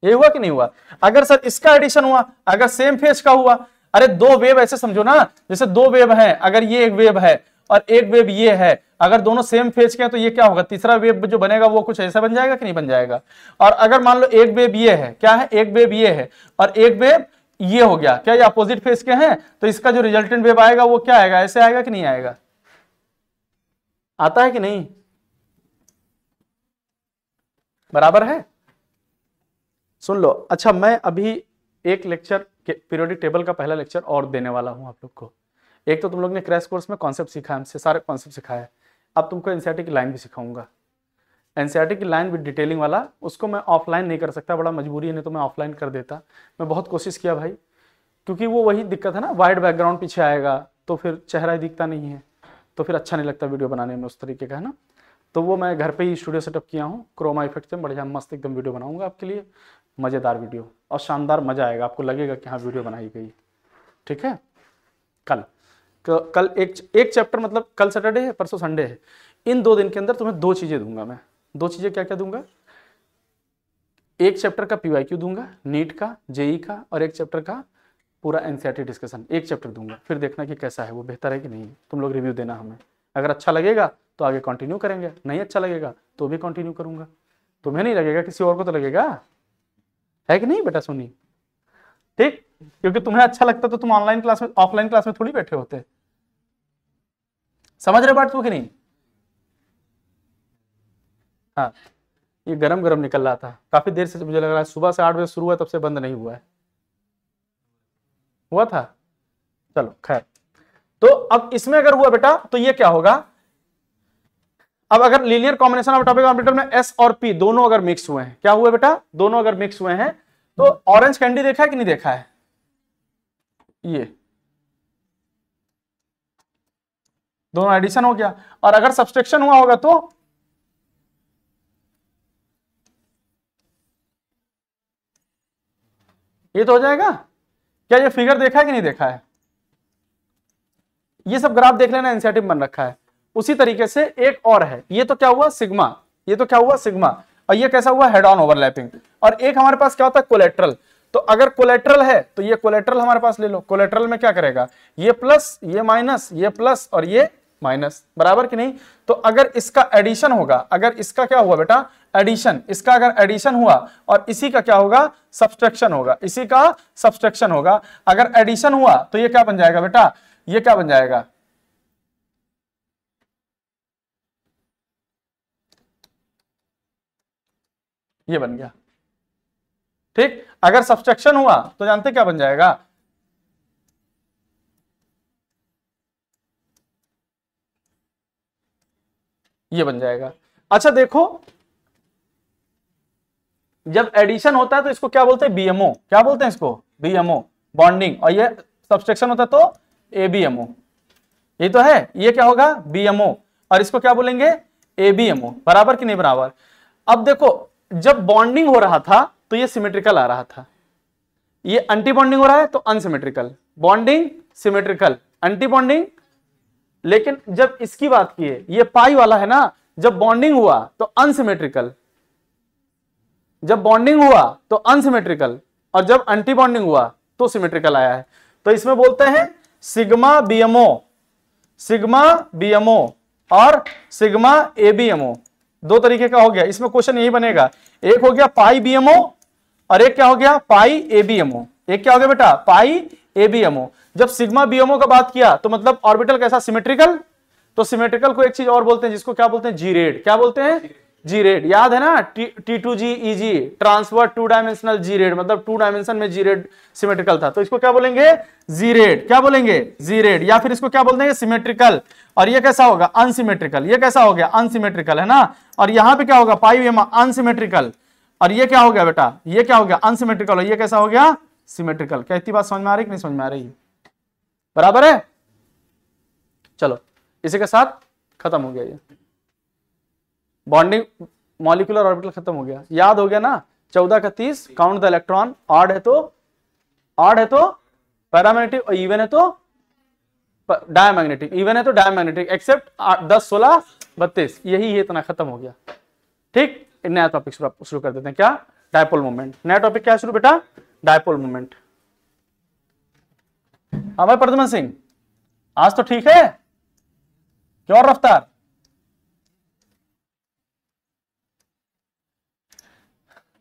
ये हुआ कि नहीं हुआ। अगर सर इसका एडिशन हुआ, अगर सेम फेज का हुआ, अरे 2 वेव ऐसे समझो ना, जैसे 2 वेव है, अगर ये एक वेव है और एक वेव ये है, अगर दोनों सेम फेज के हैं तो ये क्या होगा, तीसरा वेव जो बनेगा वो कुछ ऐसा बन जाएगा कि नहीं बन जाएगा। और अगर मान लो एक वेव ये है, क्या है, एक वेव ये है और एक वेव ये हो गया, क्या ये अपोजिट फेज के हैं, तो इसका जो रिजल्टेंट वेव आएगा वो क्या आएगा, ऐसे आएगा कि नहीं आएगा, आता है कि नहीं, बराबर है। सुन लो, अच्छा मैं अभी एक लेक्चर पीरियोडिक टेबल का पहला लेक्चर और देने वाला हूं आप लोग को। एक तो तुम लोग ने क्रैश कोर्स में कॉन्सेप्ट सीखा, हमसे सारे कॉन्सेप्ट सिखाया, अब तुमको एनसीईआरटी की लाइन भी सिखाऊंगा, एनसीईआरटी की लाइन विद डिटेलिंग वाला, उसको मैं ऑफलाइन नहीं कर सकता, बड़ा मजबूरी है, नहीं तो मैं ऑफलाइन कर देता। मैं बहुत कोशिश किया भाई, क्योंकि वो वही दिक्कत है ना, वाइड बैकग्राउंड पीछे आएगा तो फिर चेहरा दिखता नहीं है, तो फिर अच्छा नहीं लगता वीडियो बनाने में उस तरीके का, है ना। तो वो मैं घर पे ही स्टूडियो सेटअप किया हूँ, क्रोमा इफेक्ट से बढ़िया मस्त एकदम वीडियो बनाऊंगा आपके लिए, मज़ेदार वीडियो और शानदार मज़ा आएगा, आपको लगेगा कि हाँ वीडियो बनाई गई, ठीक है। कल एक चैप्टर, मतलब कल सैटरडे है, परसों संडे है, इन 2 दिन के अंदर तुम्हें 2 चीज़ें दूंगा मैं। 2 चीज़ें क्या क्या दूंगा, एक चैप्टर का PYQ दूंगा नीट का, जेई का, और एक चैप्टर का पूरा एनसीईआरटी डिस्कशन, एक चैप्टर दूंगा, फिर देखना कि कैसा है वो, बेहतर है कि नहीं, तुम लोग रिव्यू देना हमें। अगर अच्छा लगेगा तो आगे कंटिन्यू करेंगे, नहीं अच्छा लगेगा तो भी कंटिन्यू करूंगा। तुम्हें नहीं लगेगा, किसी और को तो लगेगा, है कि नहीं बेटा सोनी, ठीक। क्योंकि तुम्हें अच्छा लगता तो तुम ऑनलाइन क्लास में, ऑफलाइन क्लास में थोड़ी बैठे होते, समझ रहे बात तू कि नहीं। हाँ, ये गरम गरम निकल रहा था काफी देर से, मुझे लग रहा है सुबह से 8 बजे शुरू हुआ तब से बंद नहीं हुआ है, हुआ था। चलो खैर, तो अब इसमें अगर हुआ बेटा तो ये क्या होगा, अब अगर linear combination of topic orbital में एस और पी दोनों अगर मिक्स हुए हैं, क्या हुए बेटा, दोनों अगर मिक्स हुए हैं, तो ऑरेंज कैंडी देखा है कि नहीं देखा है, ये दोनों एडिशन हो गया, और अगर सब्सट्रैक्शन हुआ होगा तो ये तो हो जाएगा। क्या ये फिगर देखा है कि नहीं देखा है, ये सब ग्राफ देख लेना, एनसीईआरटी में बन रखा है। उसी तरीके से एक और है, ये तो क्या हुआ सिग्मा, ये तो क्या हुआ सिग्मा, और ये कैसा हुआ हेड ऑन ओवरलैपिंग। और एक हमारे पास क्या होता है कोलेट्रल, तो अगर कोलेट्रल है तो ये कोलेट्रल हमारे पास ले लो, कोलेट्रल में क्या करेगा, ये प्लस ये माइनस, ये प्लस और ये माइनस, बराबर कि नहीं। तो अगर इसका एडिशन होगा, अगर इसका क्या हुआ बेटा एडिशन, इसका अगर एडिशन हुआ और इसी का क्या होगा सब्सट्रैक्शन होगा, इसी का सब्सट्रैक्शन होगा, अगर एडिशन हुआ तो ये क्या बन जाएगा बेटा, ये क्या बन जाएगा, ये बन गया, ठीक। अगर सब्सट्रैक्शन हुआ तो जानते क्या बन जाएगा, ये बन जाएगा। अच्छा देखो, जब एडिशन होता है तो इसको क्या बोलते हैं बीएमओ, क्या बोलते हैं इसको बीएमओ बॉन्डिंग, और ये सब्सट्रैक्शन होता है तो एबीएमओ, ये तो है, ये क्या होगा बीएमओ, और इसको क्या बोलेंगे एबीएमओ, बराबर कि नहीं बराबर। अब देखो जब बॉन्डिंग हो रहा था तो ये सिमेट्रिकल आ रहा था, ये एंटी बॉन्डिंग हो रहा है तो unsymmetrical, bonding symmetrical anti bonding. लेकिन जब इसकी बात की है, ये पाई वाला है ना, जब बॉन्डिंग हुआ तो अनसिमेट्रिकल, जब बॉन्डिंग हुआ तो अनसिमेट्रिकल, और जब एंटी बॉन्डिंग हुआ तो सिमेट्रिकल आया है। तो इसमें बोलते हैं सिग्मा बीएमओ, सिग्मा बीएमओ और सिग्मा एबीएमओ, दो तरीके का हो गया। इसमें क्वेश्चन यही बनेगा, एक हो गया पाई बीएमओ और एक क्या हो गया पाई एबीएमओ, एक क्या हो गया बेटा पाई एबीएमओ। जब सिग्मा बीएमओ का बात किया तो मतलब ऑर्बिटल कैसा सिमेट्रिकल, तो सिमेट्रिकल को एक चीज और बोलते हैं जिसको क्या बोलते हैं जी रेड, क्या बोलते हैं जी रेड, याद है ना T2G EG transfer two dimensional gerade, मतलब टू डायमेंशन में जी रेड सिमेट्रिकल था, तो इसको क्या बोलेंगे जी रेड, क्या बोलेंगे जी रेड, या फिर इसको क्या बोलते हैं सिमेट्रिकल। और ये कैसा होगा अनसिमेट्रिकल, ये कैसा हो गया अनसिमेट्रिकल है ना। और यहां पे क्या होगा पाई अनसिमेट्रिकल, और ये क्या हो गया बेटा ये क्या हो गया अनसिमेट्रिकल, और ये कैसा हो गया सिमेट्रिकल। क्या इतनी बात समझ में आ रही कि नहीं समझ में आ रही, बराबर है। चलो इसी के साथ खत्म हो गया, ये बॉन्डिंग मॉलिक्यूलर ऑर्बिटल खत्म हो गया, याद हो गया ना 14 का 30, काउंट द इलेक्ट्रॉन, ऑड है तो पैरामैग्नेटिक और इवन है तो डायमैग्नेटिक, इवन है तो डायमैग्नेटिक, एक्सेप्ट 10 16 32, यही है, इतना खत्म हो गया। ठीक, नया टॉपिक शुरू कर देते हैं, क्या डायपोल मोमेंट। नया टॉपिक क्या शुरू बेटा डायपोल मोमेंट। हाँ भाई प्रद्युमन सिंह आज तो ठीक है, क्यों रफ्तार।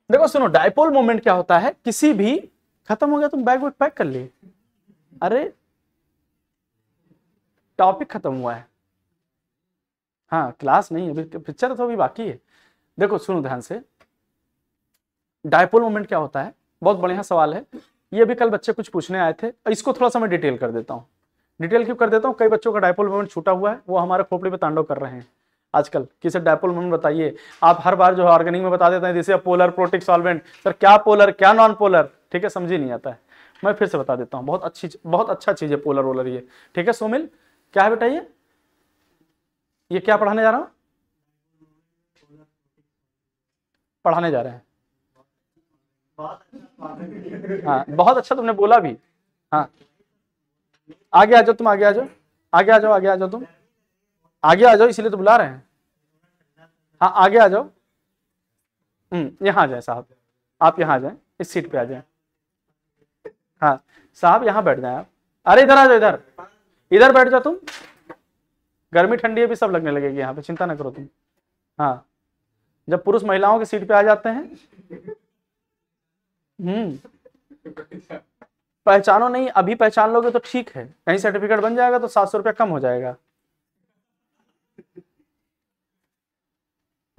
देखो सुनो, डायपोल मोमेंट क्या होता है, किसी भी खत्म हो गया तुम बैग वैग पैक कर लिए, अरे टॉपिक खत्म हुआ है, हाँ क्लास नहीं अभी, पिक्चर तो अभी बाकी है। देखो सुनो ध्यान से, डायपोल मोमेंट क्या होता है, बहुत बढ़िया सवाल है ये, भी कल बच्चे कुछ पूछने आए थे, इसको थोड़ा सा मैं डिटेल कर देता हूँ। डिटेल क्यों कर देता हूँ, कई बच्चों का डायपोल मोमेंट छूटा हुआ है, वो हमारे खोपड़ी पे तांडव कर रहे हैं आजकल, किसे डायपोल मोमेंट बताइए। आप हर बार जो है ऑर्गेनिक में बता देते हैं जैसे पोलर प्रोटिक सॉल्वेंट, सर क्या पोलर क्या नॉन पोलर, ठीक है समझ ही नहीं आता है। मैं फिर से बता देता हूँ, बहुत अच्छा चीज है पोलर वोलर ये, ठीक है। सोमिल क्या है बेटा ये क्या पढ़ाने जा रहा हूँ, पढ़ाने जा रहे हैं, हाँ बहुत अच्छा तुमने बोला भी, हाँ आगे आ जाओ तुम, आगे आ जाओ, आगे आ जाओ, आगे आ जाओ तुम, आगे आ जाओ, इसीलिए तो बुला रहे हैं, हाँ आगे आ जाओ। यहाँ आ जाए साहब, आप यहाँ आ जाए, इस सीट पे आ जाए, हाँ साहब यहाँ बैठ जाए आप, अरे इधर आ जाओ, इधर इधर बैठ जाओ तुम, गर्मी ठंडी भी सब लगने लगेगी यहाँ पे, चिंता ना करो तुम। हाँ जब पुरुष महिलाओं की सीट पे आ जाते हैं, पहचानो नहीं, अभी पहचान लोगे तो ठीक है, कहीं सर्टिफिकेट बन जाएगा तो 700 रुपया कम हो जाएगा।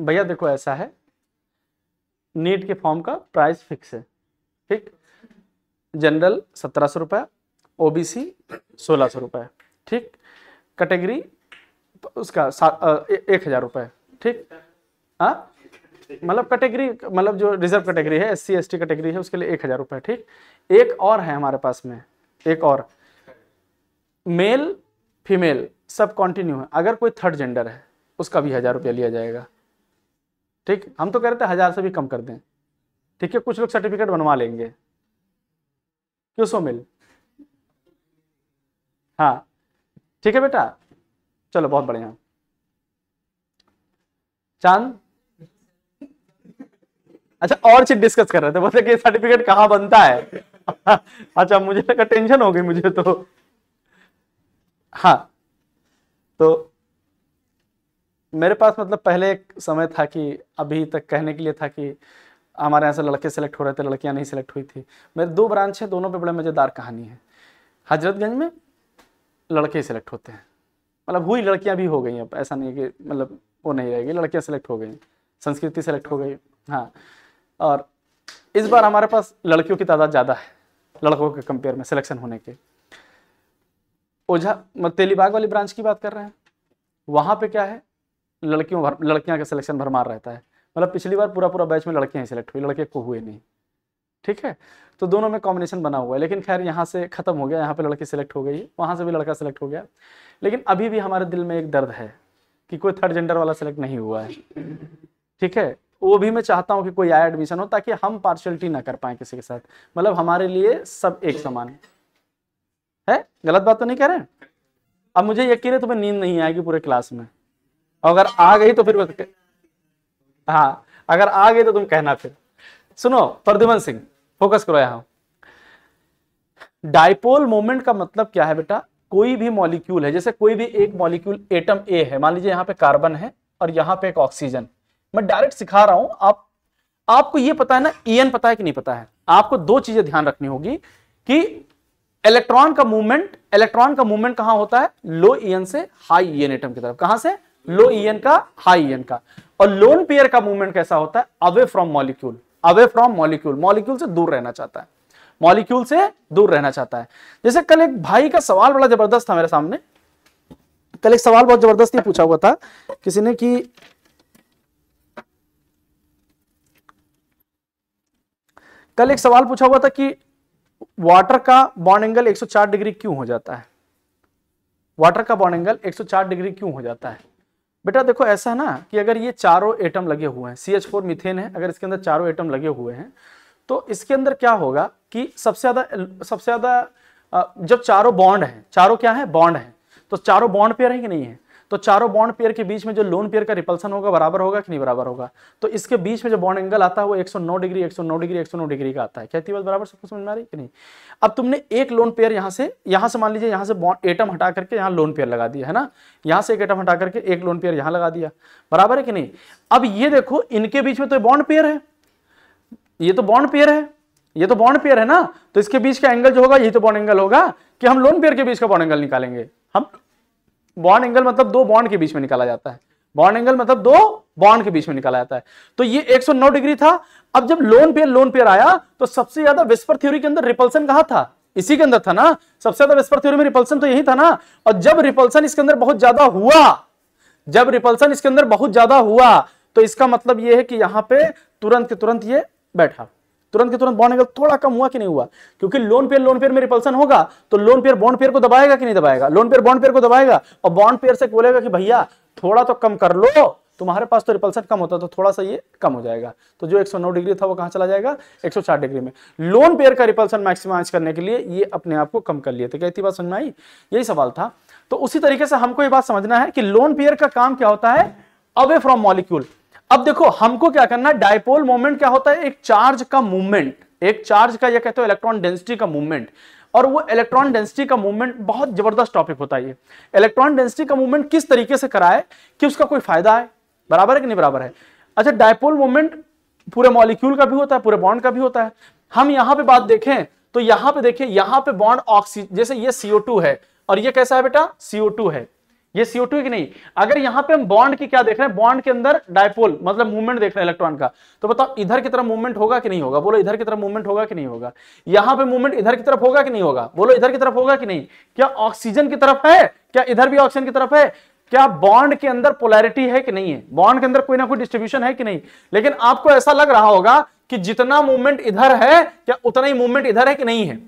भैया देखो ऐसा है, नीट के फॉर्म का प्राइस फिक्स है, ठीक। जनरल 1700 रुपये, ओबीसी 1600 रुपये, ठीक। कैटेगरी उसका 1000 रुपये, ठीक। हाँ मतलब कैटेगरी, मतलब जो रिजर्व कैटेगरी है, SC ST कैटेगरी है, उसके लिए 1000 रुपये, ठीक। एक और है हमारे पास में, एक और, मेल फीमेल सब कंटिन्यू है, अगर कोई थर्ड जेंडर है उसका भी 1000 रुपया लिया जाएगा, ठीक। हम तो कह रहे थे 1000 से भी कम कर दें, ठीक है। कुछ लोग सर्टिफिकेट बनवा लेंगे, क्यों सोमिल? हाँ ठीक है बेटा, चलो बहुत बढ़िया। चांद, अच्छा और चीज डिस्कस कर रहे थे, बोलते कि सर्टिफिकेट कहाँ बनता है। अच्छा मुझे लगा, टेंशन हो गई मुझे तो। हाँ तो मेरे पास मतलब पहले एक समय था कि अभी तक कहने के लिए था कि हमारे यहाँ से लड़के सेलेक्ट हो रहे थे, लड़कियां नहीं सेलेक्ट हुई थी। मेरे 2 ब्रांच है, दोनों पे बड़े मजेदार कहानी है। हजरतगंज में लड़के ही सिलेक्ट होते हैं, मतलब हुई, लड़कियां भी हो गई, अब ऐसा नहीं है कि मतलब वो नहीं रहेगी, लड़कियां सेलेक्ट हो गई, संस्कृति सेलेक्ट हो गई। हाँ, और इस बार हमारे पास लड़कियों की तादाद ज़्यादा है लड़कों के कंपेयर में सिलेक्शन होने के। ओझा तेलीबाग वाली ब्रांच की बात कर रहे हैं, वहाँ पे क्या है, लड़कियां का सिलेक्शन भरमार रहता है। मतलब पिछली बार पूरा बैच में लड़कियां ही सिलेक्ट हुई, लड़के को हुए नहीं, ठीक है। तो दोनों में कॉम्बिनेशन बना हुआ है, लेकिन खैर यहाँ से खत्म हो गया, यहाँ पे लड़की सिलेक्ट हो गई, वहाँ से भी लड़का सिलेक्ट हो गया। लेकिन अभी भी हमारे दिल में एक दर्द है कि कोई थर्ड जेंडर वाला सिलेक्ट नहीं हुआ है, ठीक है। वो भी मैं चाहता हूँ कि कोई आया एडमिशन हो, ताकि हम पार्शियलिटी ना कर पाए किसी के साथ, मतलब हमारे लिए सब एक समान है। गलत बात तो नहीं कह रहे? अब मुझे यकीन है तुम्हें नींद नहीं आएगी पूरे क्लास में, अगर आ गई तो फिर, हाँ अगर आ गई तो तुम कहना फिर। सुनो प्रद्युमन सिंह, फोकस करो यहाँ। डाइपोल मोमेंट का मतलब क्या है बेटा? कोई भी मॉलिक्यूल है, जैसे कोई भी एक मॉलिक्यूल एटम ए है, मान लीजिए यहाँ पे कार्बन है और यहाँ पे एक ऑक्सीजन, मैं डायरेक्ट सिखा रहा हूं, आपको ये पता है ना, ईएन पता है कि नहीं पता है? आपको 2 चीजें ध्यान रखनी होगी कि इलेक्ट्रॉन का मूवमेंट कहां होता है? लो ईएन से हाई ईएन एटम की तरफ। कहां से? लो ईएन का हाई ईएन का। और लोन पेयर का मूवमेंट कैसा होता है? अवे फ्रॉम मॉलिक्यूल, मॉलिक्यूल से दूर रहना चाहता है, मॉलिक्यूल से दूर रहना चाहता है। जैसे कल एक भाई का सवाल बड़ा जबरदस्त था मेरे सामने, कल एक सवाल बहुत जबरदस्त पूछा हुआ था किसी ने कि कल एक सवाल पूछा हुआ था कि वाटर का बॉन्ड एंगल 104 डिग्री क्यों हो जाता है? वाटर का बॉन्ड एंगल 104 डिग्री क्यों हो जाता है? बेटा देखो ऐसा है ना कि अगर ये चारों एटम लगे हुए हैं, CH4 मीथेन है, अगर इसके अंदर चारों एटम लगे हुए हैं तो इसके अंदर क्या होगा कि सबसे ज्यादा जब चारों बॉन्ड है, चारों क्या है? बॉन्ड है, तो चारों बॉन्ड पेयर है कि नहीं है? तो चारों बॉन्ड पेयर के बीच में जो लोन पेयर का रिपल्सन होगा बराबर होगा कि नहीं बराबर होगा? तो इसके बीच में जो बॉन्ड एंगल आता है वो 109 डिग्री 109 डिग्री 109 डिग्री का आता है। कहती बात बराबर? सबको समझ में आ रही है कि नहीं? अब तुमने एक लोन पेयर यहां से मान लीजिए यहां से एटम हटा करके यहां लोन पेयर लगा दिया है ना, यहां से एक एटम हटा करके एक लोन पेयर यहां लगा दिया, बराबर है कि नहीं? अब ये देखो इनके बीच में तो बॉन्ड पेयर है, ये तो बॉन्ड पेयर है, ये तो बॉन्ड पेयर है ना, तो इसके बीच का एंगल जो होगा यही तो बॉन्ड एंगल होगा कि हम लोन पेयर के बीच का बॉन्ड एंगल निकालेंगे। हम बॉन्ड एंगल मतलब 2 बॉन्ड के बीच में निकाला जाता है, बॉन्ड एंगल मतलब 2 बॉन्ड के बीच में निकाला जाता है। तो ये 109 डिग्री था। अब जब लोन पेयर आया तो सबसे ज्यादा विस्पर थ्योरी के अंदर रिपल्सन कहां था? इसी के अंदर था ना, सबसे ज्यादा विस्पर थ्योरी में रिपल्सन तो यही था ना। और जब रिपल्सन इसके अंदर बहुत ज्यादा हुआ, तो इसका मतलब यह है कि यहां पे तुरंत के तुरंत ये बैठा, तुरंत के तुरंत बॉन्ड एंगल थोड़ा कम हुआ कि नहीं हुआ? क्योंकि लोन पेयर में रिपल्सन होगा तो लोन पेयर बॉन्ड पेयर को दबाएगा कि नहीं दबाएगा? लोन पेयर बॉन्ड पेयर को दबाएगा और बॉन्ड पेयर से बोलेगा कि भैया थोड़ा तो कम कर लो, तुम्हारे पास तो रिपल्सन कम होता तो थोड़ा सा ये कम हो जाएगा। तो जो 109 डिग्री था वो कहां चला जाएगा? 104 डिग्री में। लोन पेयर का रिपल्सन मैक्सिमाइज करने के लिए ये अपने आप को कम कर लिए थे। क्या इतनी बात समझ में आई? यही सवाल था। तो उसी तरीके से हमको ये बात समझना है कि लोन पेयर का काम क्या होता है? Away from molecule. अब देखो हमको क्या करना है, डायपोल मोमेंट क्या होता है? एक चार्ज का मूवमेंट, एक चार्ज का, यह कहते हो इलेक्ट्रॉन डेंसिटी का मूवमेंट। और वो इलेक्ट्रॉन डेंसिटी का मूवमेंट बहुत जबरदस्त टॉपिक होता है। ये इलेक्ट्रॉन डेंसिटी का मूवमेंट किस तरीके से कराए कि उसका कोई फायदा है, बराबर है कि नहीं बराबर है? अच्छा, डायपोल मोमेंट पूरे मॉलिक्यूल का भी होता है, पूरे बॉन्ड का भी होता है। हम यहां पे बात देखें तो यहां पे देखिए, यहां पे बॉन्ड ऑक्सीजन, जैसे ये CO2 है और ये कैसा है बेटा? CO2 है, ये CO2 है कि नहीं? अगर यहां पे हम बॉन्ड की क्या देख रहे हैं, बॉन्ड के अंदर डायपोल मतलब मूवमेंट देख रहे हैं इलेक्ट्रॉन का, तो बताओ इधर की तरफ मूवमेंट होगा कि नहीं होगा? बोलो इधर की तरफ मूवमेंट होगा कि नहीं होगा? यहां पे मूवमेंट इधर की तरफ होगा कि नहीं होगा? बोलो इधर की तरफ होगा कि नहीं? क्या ऑक्सीजन की तरफ है? क्या इधर भी ऑक्सीजन की तरफ है? क्या बॉन्ड के अंदर पोलैरिटी है कि नहीं है? बॉन्ड के अंदर कोई ना कोई डिस्ट्रीब्यूशन है कि नहीं? लेकिन आपको ऐसा लग रहा होगा कि जितना मूवमेंट इधर है, क्या उतना ही मूवमेंट इधर है कि नहीं है?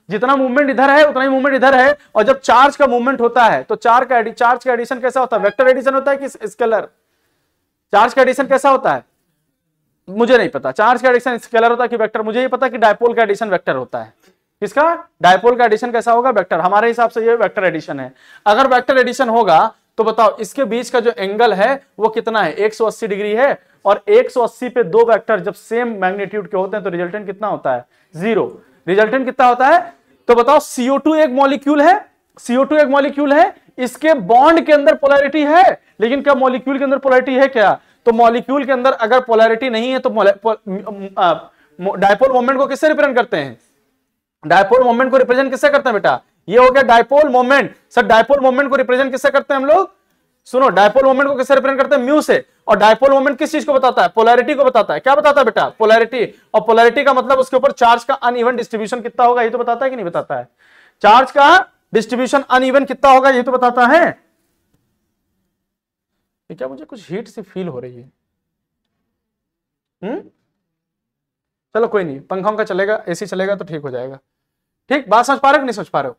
जितना मूवमेंट इधर है उतना ही मूवमेंट इधर है। और जब चार्ज का मूवमेंट होता है तो चार्ज का एडिशन कैसा होता है? वेक्टर एडिशन होता है कि स्केलर? चार्ज का एडिशन कैसा होता है? मुझे नहीं पता। चार्ज का एडिशन स्केलर होता है कि वेक्टर? मुझे ये पता कि डायपोल का एडिशन वेक्टर होता है। किसका? डायपोल का एडिशन कैसा होगा? वेक्टर। हमारे हिसाब से ये वेक्टर एडिशन है। अगर वेक्टर एडिशन होगा तो बताओ इसके बीच का जो एंगल है वो कितना है? 180 डिग्री है। और 180 पे दो वेक्टर जब सेम मैग्नीट्यूड के होते हैं तो रिजल्टेंट कितना होता है? 0। रिजल्टेंट कितना होता है? तो बताओ CO2 एक मॉलिक्यूल है, CO2 एक मॉलिक्यूल है, इसके बॉन्ड के अंदर पोलैरिटी है, लेकिन क्या मॉलिक्यूल के अंदर पोलैरिटी है क्या? तो मॉलिक्यूल के अंदर अगर पोलैरिटी नहीं है तो डायपोल मोमेंट को किससे रिप्रेजेंट करते हैं? डायपोल मोमेंट को रिप्रेजेंट किससे करते हैं बेटा? ये हो गया dipole moment. Sir dipole moment को रिप्रेजेंट किससे करते हैं हम लोग? सुनो, डायपोल मोमेंट को किससे रिप्रेजेंट करते हैं? म्यू से। और डायपोल मोमेंट किस चीज को बताता है? पोलैरिटी को बताता है। क्या बताता है बेटा? पोलैरिटी। और पोलैरिटी का मतलब उसके ऊपर चार्ज का अनइवन डिस्ट्रीब्यूशन कितना होगा, ये तो बताता है कि नहीं बताता है? चार्ज का डिस्ट्रीब्यूशन अनइवन कितना होगा, ये तो बताता है। ये क्या मुझे कुछ हीट सी फील हो रही है? चलो कोई नहीं, पंखा का चलेगा, AC चलेगा तो ठीक हो जाएगा। ठीक, बात समझ पा रहे हो कि नहीं समझ पा रहे हो?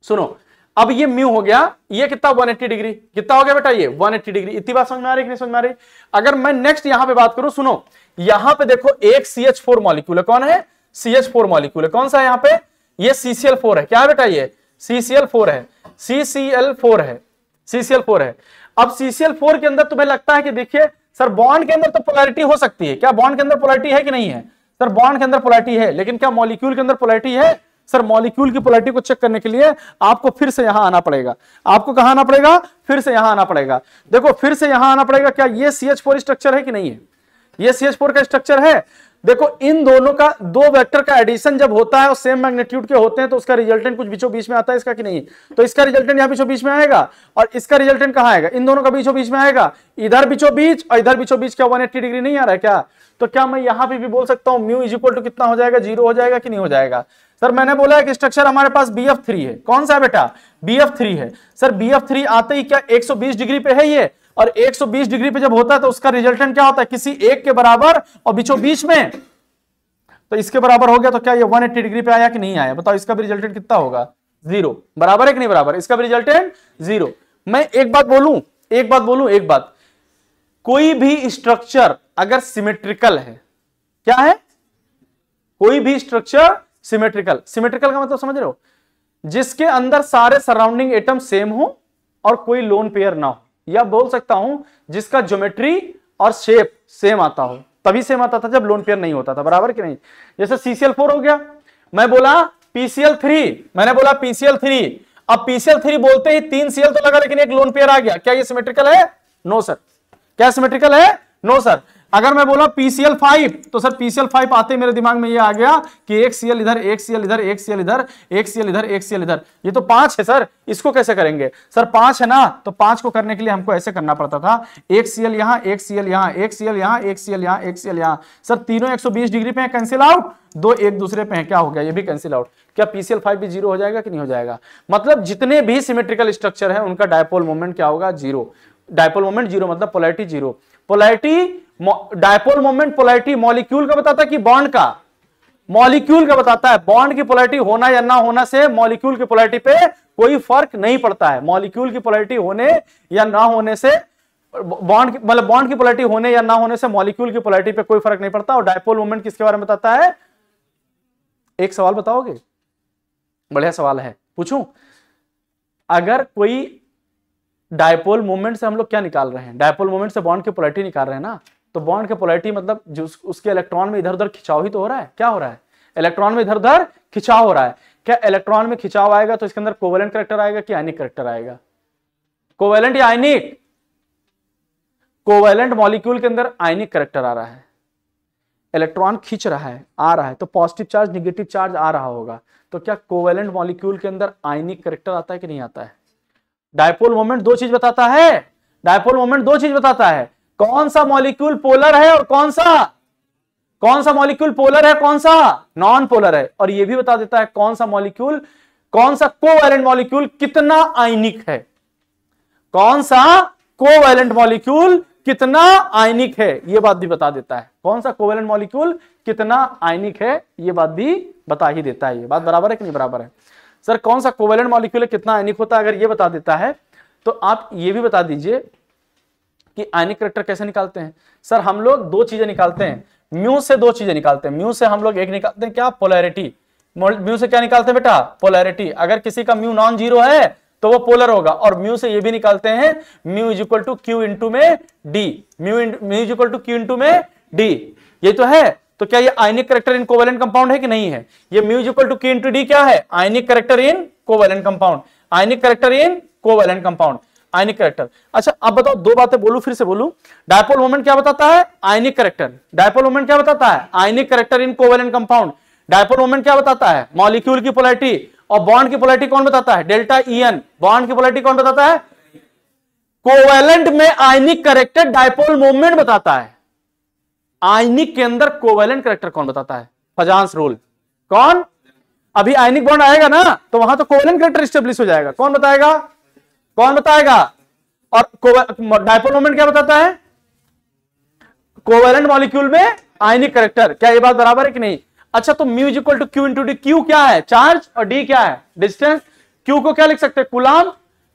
सुनो, अब ये म्यू हो गया, ये कितना? 180 डिग्री। कितना हो गया बेटा? ये 180 डिग्री। इतनी बात समझ में आ रही कि नहीं समझ में आ रही? अगर मैं नेक्स्ट यहां पे बात करूं, सुनो, यहां पे देखो एक CH4 मॉलिक्यूल है। कौन है? CH4 मॉलिक्यूल है। कौन सा है यहां पे? ये CCl4 है। क्या है बेटा? ये CCl4 है। CCl4 है। CCl4 है। अब CCl4 के अंदर तुम्हें लगता है कि देखिए सर बॉन्ड के अंदर तो पोलैरिटी हो सकती है। क्या बॉन्ड के अंदर पोलैरिटी है कि नहीं है? सर बॉन्ड के अंदर पोलैरिटी है, लेकिन क्या मॉलिक्यूल के अंदर पोलैरिटी है? सर मॉलिक्यूल की पोलैरिटी को चेक करने के लिए आपको फिर से यहां आना पड़ेगा। आपको कहां आना पड़ेगा? फिर से यहां आना पड़ेगा। देखो फिर से यहां आना पड़ेगा। क्या ये CH4 स्ट्रक्चर है कि नहीं है? ये CH4 का स्ट्रक्चर है। देखो इन दोनों का, दो वेक्टर का एडिशन जब होता है और सेम मैग्नीट्यूड के होते हैं तो उसका रिजल्टेंट कुछ बीचों बीच में आता है, इसका कि नहीं? तो इसका रिजल्टेंट यहां बीचों बीच में आएगा और इसका रिजल्टेंट कहां आएगा? इन दोनों का बीचों बीच में आएगा। इधर बीचों बीच और इधर बीचों बीच। क्या 180 डिग्री नहीं आ रहा है क्या? तो क्या मैं यहां पे भी बोल सकता हूं म्यू इज इक्वल टू कितना हो जाएगा? 0 हो जाएगा कि नहीं हो जाएगा? सर मैंने बोला है कि स्ट्रक्चर हमारे पास BF3 है। कौन सा है बेटा? BF3 है। सर BF3 आते ही क्या 120 डिग्री पे है ये? और 120 डिग्री पे जब होता है तो उसका रिजल्टेंट क्या होता है? किसी एक के बराबर और बीचों बीच में। तो इसके बराबर हो गया तो क्या ये 180 डिग्री पे आया कि नहीं आया? बताओ इसका भी रिजल्टेंट कितना होगा? 0। बराबर है कि नहीं बराबर? इसका भी रिजल्टेंट 0। मैं एक बात बोलूं, कोई भी स्ट्रक्चर अगर सिमेट्रिकल है, क्या है? कोई भी स्ट्रक्चर सिमेट्रिकल का मतलब समझ रहे हो? जिसके अंदर सारे सराउंडिंग एटम सेम हो और कोई लोन पेयर ना हो, या बोल सकता हूं जिसका ज्योमेट्री और शेप सेम आता हो। तभी सेम आता था जब लोन पेयर नहीं होता था। बराबर कि नहीं? जैसे CCl4 हो गया, मैं बोला PCl3, मैंने बोला PCl3। अब PCl3 बोलते ही 3 Cl तो लगा लेकिन एक लोन पेयर आ गया। क्या ये सिमेट्रिकल है? No sir. क्या सिमेट्रिकल है? No sir. अगर मैं बोला PCl5 तो सर PCl5 आते मेरे दिमाग में ये आ गया कि एक Cl इधर, एक Cl इधर, एक Cl इधर, एक Cl इधर, एक Cl इधर। ये तो 5 है सर, इसको कैसे करेंगे? सर 5 है ना, तो 5 को करने के लिए हमको ऐसे करना पड़ता था, एक Cl यहां, एक Cl यहां, एक Cl यहां, एक Cl यहां, एक Cl यहां। सर तीनों 120 डिग्री पे कैंसिल आउट, दो एक दूसरे पे हैं। क्या हो गया? ये भी कैंसिल आउट। क्या PCl5 भी 0 हो जाएगा कि नहीं हो जाएगा? मतलब जितने भी सिमेट्रिकल स्ट्रक्चर है उनका डायपोल मोमेंट क्या होगा? 0। डायपोल मोमेंट 0 मतलब polarity 0। Polarity, dipole moment polarity molecule का बताता है कि बॉन्ड का? मॉलिक्यूल का बताता है। बॉन्ड की पोलैरिटी होना या ना होना से मॉलिक्यूल की पोलैरिटी पे कोई फर्क नहीं पड़ता है। मॉलिक्यूल की पोलैरिटी होने या ना होने से बॉन्ड की पोलैरिटी होने या ना होने से मॉलिक्यूल की पोलैरिटी पे कोई फर्क नहीं पड़ता। और डायपोल मोमेंट किसके बारे में बताता है? एक सवाल बताओगे? बढ़िया सवाल है, पूछूं? अगर कोई डायपोल मोमेंट से हम लोग क्या निकाल रहे हैं? डायपोल मोमेंट से बॉन्ड की पोलैरिटी निकाल रहे हैं ना। तो बॉन्ड की पोलैरिटी मतलब जो उसके इलेक्ट्रॉन में इधर उधर खिंचाव ही तो हो रहा है। क्या हो रहा है? इलेक्ट्रॉन में इधर उधर खिंचाव हो रहा है। क्या इलेक्ट्रॉन में खिंचाव आएगा तो इसके अंदर कोवेलेंट करैक्टर आएगा कि आयनिक करैक्टर आएगा? कोवेलेंट या आयनिक? कोवेलेंट मॉलिक्यूल के अंदर आयनिक करैक्टर आ रहा है। इलेक्ट्रॉन खींच रहा है, आ रहा है, तो पॉजिटिव चार्ज निगेटिव चार्ज आ रहा होगा। तो क्या कोवेलेंट मॉलिक्यूल के अंदर आयनिक करैक्टर आता है कि नहीं आता है? डायपोल मोमेंट दो चीज बताता है, डायपोल मोमेंट दो चीज बताता है, कौन सा मॉलिक्यूल पोलर है और कौन सा मॉलिक्यूल पोलर है, कौन सा नॉन पोलर है, और यह भी बता देता है कौन सा मॉलिक्यूल, कौन सा कोवैलेंट मॉलिक्यूल कितना आयनिक है, कौन सा कोवैलेंट मॉलिक्यूल कितना आयनिक है, यह बात भी बता देता है, कौन सा कोवैलेंट मॉलिक्यूल कितना आयनिक है, यह बात भी बता ही देता है। ये बात बराबर है कि नहीं बराबर है? सर कौन सा कोवैलेंट मॉलिक्यूल कितना आयनिक होता है, अगर ये बता देता है तो आप ये भी बता दीजिए कि आयनिक कैरेक्टर कैसे निकालते हैं। सर हम लोग दो चीजें निकालते हैं, म्यू से दो चीजें निकालते हैं, म्यू से हम लोग एक निकालते हैं क्या, पोलैरिटी, म्यू से क्या निकालते हैं बेटा, पोलैरिटी, अगर किसी का म्यू नॉन जीरो है तो वो पोलर होगा, और म्यू से ये भी निकालते हैं mu is equal to Q into में D, mu is equal to Q into में डी, ये तो है। तो क्या ये ionic character in covalent compound है कि नहीं है? ये mu is equal to Q into D क्या है, ionic character in covalent compound, ionic character in covalent compound, ionic character. अच्छा अब बताओ, दो बातें बोलूं, फिर से बोलूं, डायपोल मोमेंट क्या बताता है, आयनिक कैरेक्टर, डायपोल मोमेंट क्या बताता है, ionic character in covalent compound, dipole moment क्या बताता है, मॉलिक्यूल की पोलैरिटी, और बॉन्ड की पोलैरिटी कौन बताता है, डेल्टा ईएन, बॉन्ड की पोलैरिटी कौन बताता है, कोवैलेंट में आयनिक कैरेक्टर डायपोल मोमेंट बताता है, आयनिक के अंदर कोवैलेंट कैरेक्टर कौन बताता है, फजांस रूल, कौन, अभी आयनिक बॉन्ड आएगा ना तो वहां तो कोवैलेंट कैरेक्टर स्टेब्लिश हो जाएगा, कौन बताएगा, कौन बताएगा, और डायपोल मोमेंट क्या बताता है, कोवैलेंट मॉलिक्यूल में आयनिक कैरेक्टर, क्या ये बात बराबर है कि नहीं? अच्छा तो mu is equal to Q into d, q क्या है, चार्ज, और डी क्या है, डिस्टेंस, क्यू को क्या लिख सकते हैं, कूलाम,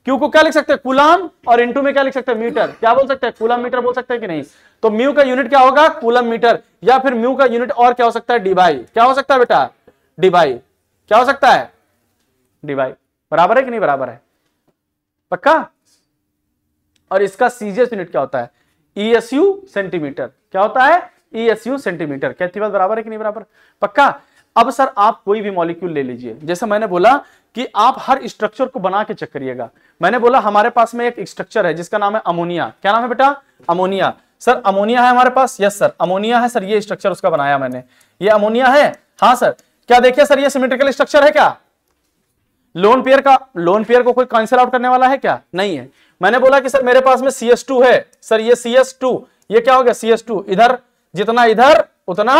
क्यू को क्या लिख सकते हैं, कूलाम, और इंटू में क्या लिख सकते हैं, मीटर, क्या बोल सकते हैं, कूलाम मीटर बोल सकते हैं कि नहीं? तो म्यू का यूनिट क्या होगा, कूलम मीटर, या फिर म्यू का यूनिट और क्या हो सकता है, डीबाई, क्या हो सकता है बेटा, डीबाई, क्या हो सकता है, डीबाई, बराबर है कि नहीं बराबर है, पक्का? और इसका सीजीएस यूनिट क्या होता है, ईएसयू सेंटीमीटर, क्या होता है, ईएसयू सेंटीमीटर, कहती बात बराबर है कि नहीं बराबर, पक्का? अब सर आप कोई भी मॉलिक्यूल ले लीजिए, जैसे मैंने बोला कि आप हर स्ट्रक्चर को बना के चेक करिएगा, मैंने बोला हमारे पास में एक स्ट्रक्चर है जिसका नाम है अमोनिया, क्या नाम है बेटा, अमोनिया, सर अमोनिया है हमारे पास, यस सर अमोनिया है सर, ये स्ट्रक्चर उसका बनाया मैंने, ये अमोनिया है, हाँ सर, क्या देखिए सर ये सिमेट्रिकल स्ट्रक्चर है क्या, लोन पेयर को कोई कैंसिल आउट करने वाला है क्या, नहीं है। मैंने बोला कि सर मेरे पास में CS2 है, सर ये CS2, ये क्या हो गया CS2, इधर जितना इधर उतना